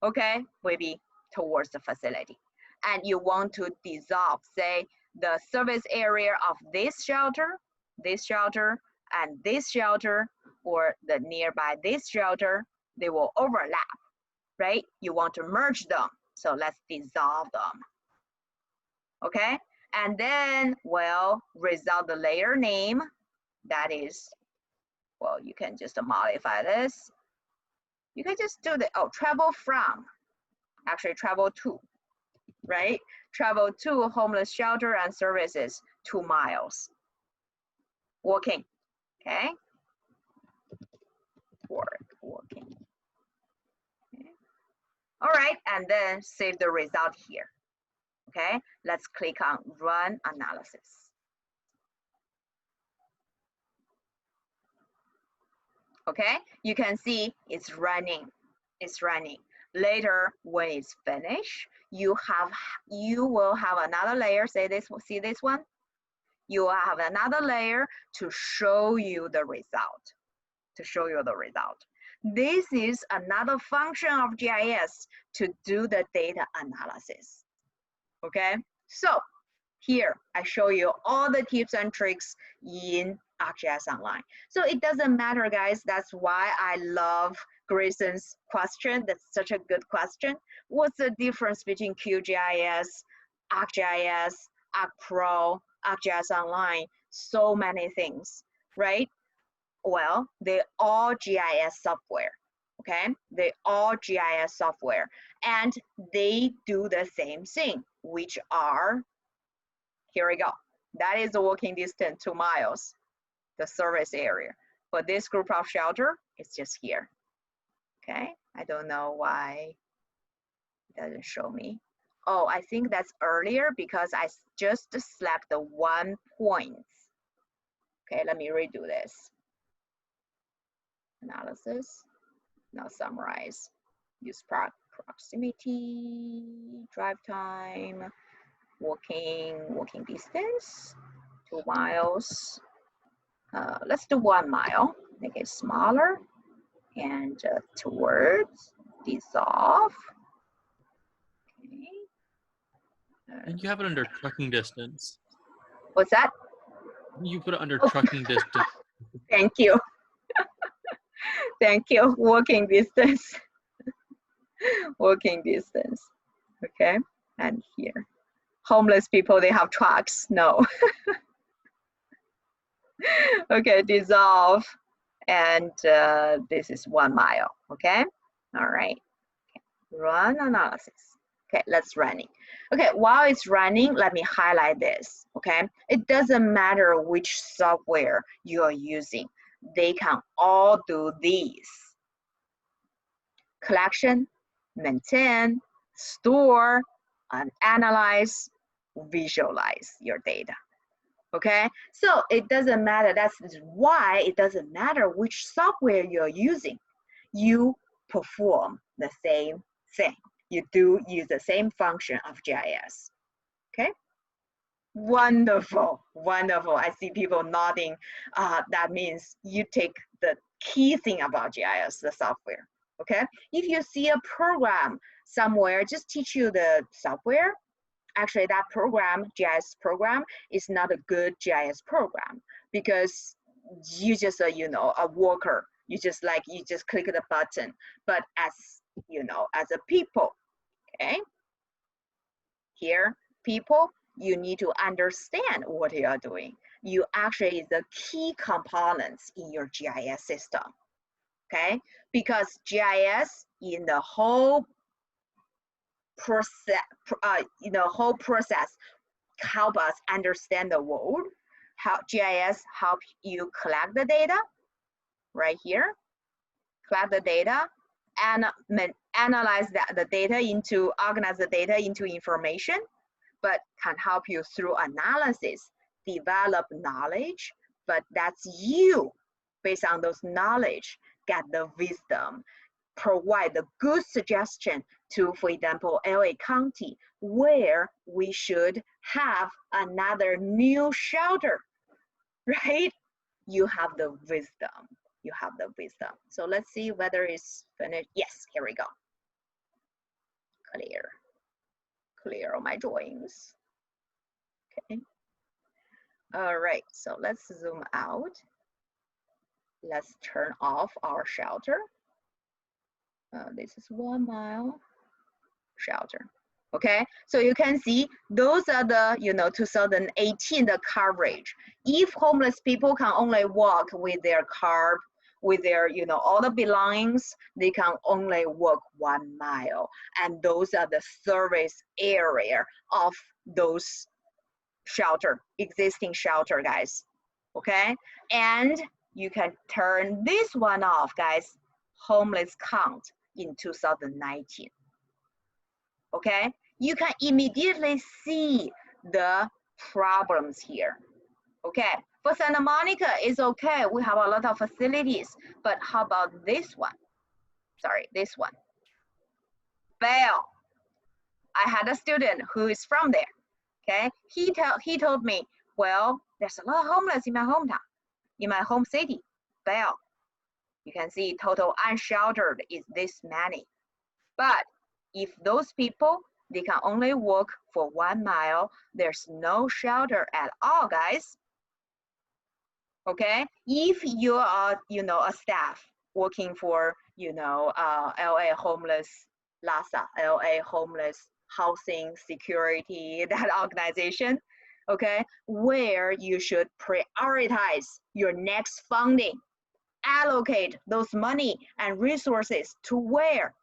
Speaker 2: Okay, maybe towards the facility. And you want to dissolve, say, the service area of this shelter, and this shelter, or the nearby this shelter, they will overlap, right? You want to merge them, so let's dissolve them, okay? And then, well, result the layer name, that is, well, you can just modify this. You can just do the, oh, travel from, actually travel to, right? Travel to homeless shelter and services 2 miles. Walking, okay? Walking. Okay. All right, and then save the result here, okay? Let's click on run analysis. Okay, you can see it's running, it's running. Later, when it's finished, you will have another layer, see this one? You will have another layer to show you the result, This is another function of GIS to do the data analysis, okay? So here, I show you all the tips and tricks in ArcGIS Online. So it doesn't matter, guys. That's why I love Grayson's question. That's such a good question. What's the difference between QGIS, ArcGIS, ArcPro, ArcGIS Online? So many things, right? Well, they're all GIS software, okay? They all GIS software, and they do the same thing, which are, here we go. That is the walking distance, 2 miles, the service area. For this group of shelter, it's just here, okay? I don't know why it doesn't show me. Oh, I think that's earlier because I just selected the 1 point. Okay, let me redo this. Analysis, now summarize. Use proximity, drive time, walking distance, 2 miles. Let's do 1 mile, make it smaller, and towards, dissolve. Okay.
Speaker 1: And you have it under trucking distance.
Speaker 2: What's that?
Speaker 1: You put it under trucking distance.
Speaker 2: Thank you. Thank you. Walking distance. Walking distance. Okay, and here. Homeless people, they have trucks. No. Okay, dissolve. And this is 1 mile. Okay, all right. Okay. Run analysis. Okay, let's run it. Okay, while it's running, let me highlight this. Okay, it doesn't matter which software you are using. They can all do these. Collection, maintain, store, and analyze, visualize your data. Okay, so it doesn't matter. That's why it doesn't matter which software you're using. You perform the same thing. You do use the same function of GIS. Okay, wonderful, wonderful. I see people nodding. That means you take the key thing about GIS, the software. Okay, if you see a program somewhere, just teach you the software. Actually, that program, GIS program, is not a good GIS program because you just you know, a worker. You just click the button. But as you know, as a people, okay, here, people, you need to understand what you are doing. You actually is the key components in your GIS system, okay? Because GIS in the whole process, whole process help us understand the world. How GIS help you collect the data, right here, collect the data, and analyze the data into, organize the data into information, but can help you through analysis, develop knowledge, but that's you, based on those knowledge, get the wisdom, provide the good suggestion to, for example, LA County, where we should have another new shelter, right? You have the wisdom. You have the wisdom. So let's see whether it's finished. Yes, here we go. Clear. Clear on my drawings. Okay. All right, so let's zoom out. Let's turn off our shelter. This is 1 mile shelter. Okay, so you can see those are the, 2018, the coverage. If homeless people can only walk with their car, with their, all the belongings, they can only walk 1 mile. And those are the service area of those shelter, existing shelter, guys. Okay, and you can turn this one off, guys. Homeless count in 2019. Okay, you can immediately see the problems here. Okay, for Santa Monica, it's okay. We have a lot of facilities, but how about this one? Sorry, this one. Bell. I had a student who is from there. Okay, he told me, well, there's a lot of homeless in my hometown, in my home city, Bell. You can see total unsheltered is this many. But if those people, they can only walk for 1 mile, there's no shelter at all, guys. Okay, if you are, a staff working for, LA Homeless, LASA, LA Homeless Housing Security, that organization, okay, where you should prioritize your next funding, allocate those money and resources to where?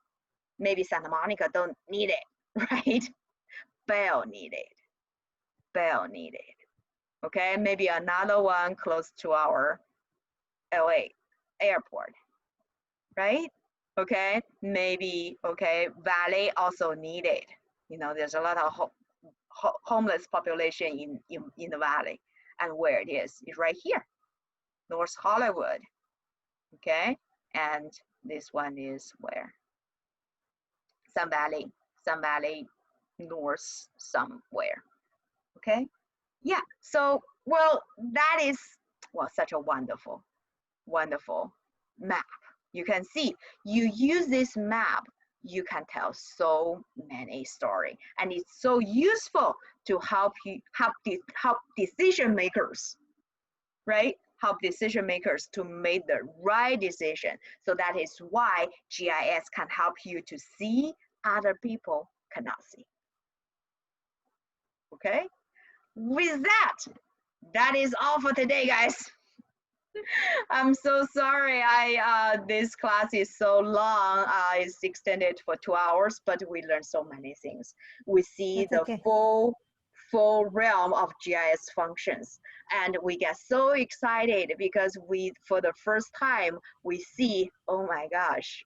Speaker 2: Maybe Santa Monica don't need it, right? Bell need it. Bell need it. Okay, maybe another one close to our LA airport, right? Okay, maybe, okay, Valley also need it. There's a lot of homeless population in the Valley. And where it is right here, North Hollywood. Okay, and this one is where? Sun Valley North somewhere. Okay, yeah, so, well, that is, well, such a wonderful map. You can see, you use this map, you can tell so many stories, and it's so useful to help decision makers, right? Help decision makers to make the right decision. So that is why GIS can help you to see other people cannot see. Okay, with that, that is all for today, guys. I'm so sorry. This class is so long. It's extended for 2 hours, but we learned so many things. We see
Speaker 4: That's
Speaker 2: the
Speaker 4: okay.
Speaker 2: full realm of GIS functions, and we get so excited because for the first time, we see, oh my gosh,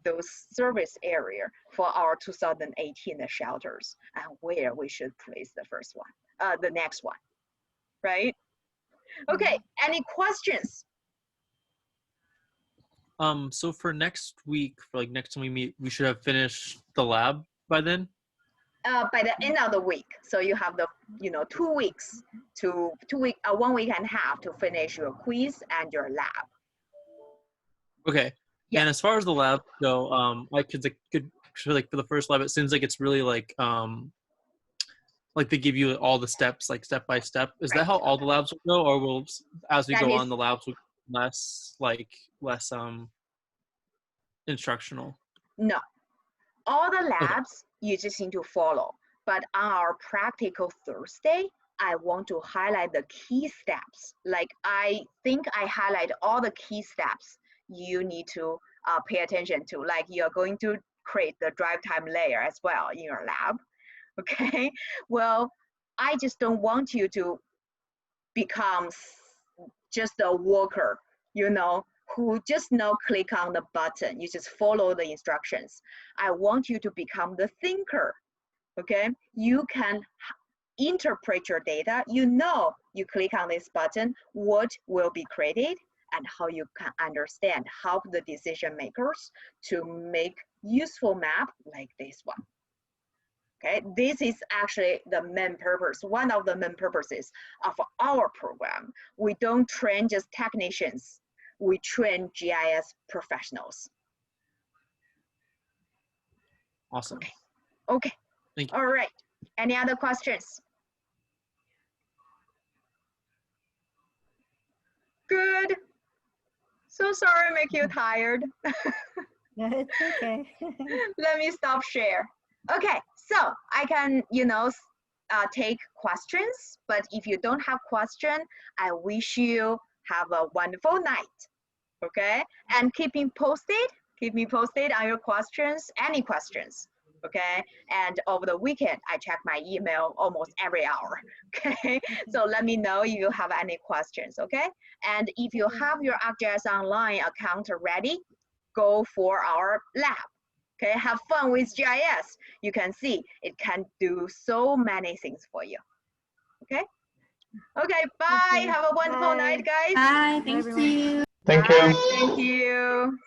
Speaker 2: those service area for our 2018 shelters and where we should place the first one, the next one. right? Okay, any questions?
Speaker 1: So for next week, for like next time we meet, we should have finished the lab by then.
Speaker 2: By the end of the week, so you have the 2 weeks to 1 week and a half to finish your quiz and your lab.
Speaker 1: Okay.
Speaker 2: Yeah.
Speaker 1: And as far as the lab go, I could for the first lab, it seems like it's really like they give you all the steps like step by step. Is that
Speaker 2: Right.
Speaker 1: how all the labs will go, or will as we
Speaker 2: That
Speaker 1: go
Speaker 2: is-
Speaker 1: on the labs will be less instructional?
Speaker 2: No, all the labs you just need to follow. But on our practical Thursday, I want to highlight the key steps. Like I think I highlight all the key steps you need to pay attention to. Like you're going to create the drive time layer as well in your lab. Okay, well, I just don't want you to become just a worker, who just click on the button. You just follow the instructions. I want you to become the thinker. Okay, you can interpret your data. You click on this button, what will be created, and how you can understand, help the decision makers to make useful map like this one. Okay, this is actually the main purpose, one of the main purposes of our program. We don't train just technicians, we train GIS professionals.
Speaker 1: Awesome.
Speaker 2: Okay.
Speaker 1: Thank you.
Speaker 2: All right. Any other questions? Good. So sorry to make you tired.
Speaker 4: No, it's okay.
Speaker 2: Let me stop share. Okay, so I can, take questions, but if you don't have question, I wish you have a wonderful night. Okay, and keep me posted on your questions, any questions. Okay, and over the weekend, I check my email almost every hour. Okay, so let me know if you have any questions. Okay, and if you have your ArcGIS Online account ready, go for our lab. Okay, have fun with GIS. You can see it can do so many things for you. Okay, okay, bye.
Speaker 4: Okay,
Speaker 2: Have a wonderful
Speaker 4: bye.
Speaker 2: night, guys.
Speaker 6: Bye.
Speaker 4: Bye,
Speaker 6: Thank
Speaker 4: everyone.
Speaker 6: you.
Speaker 9: Thank
Speaker 2: Bye.
Speaker 9: you.
Speaker 2: Thank you.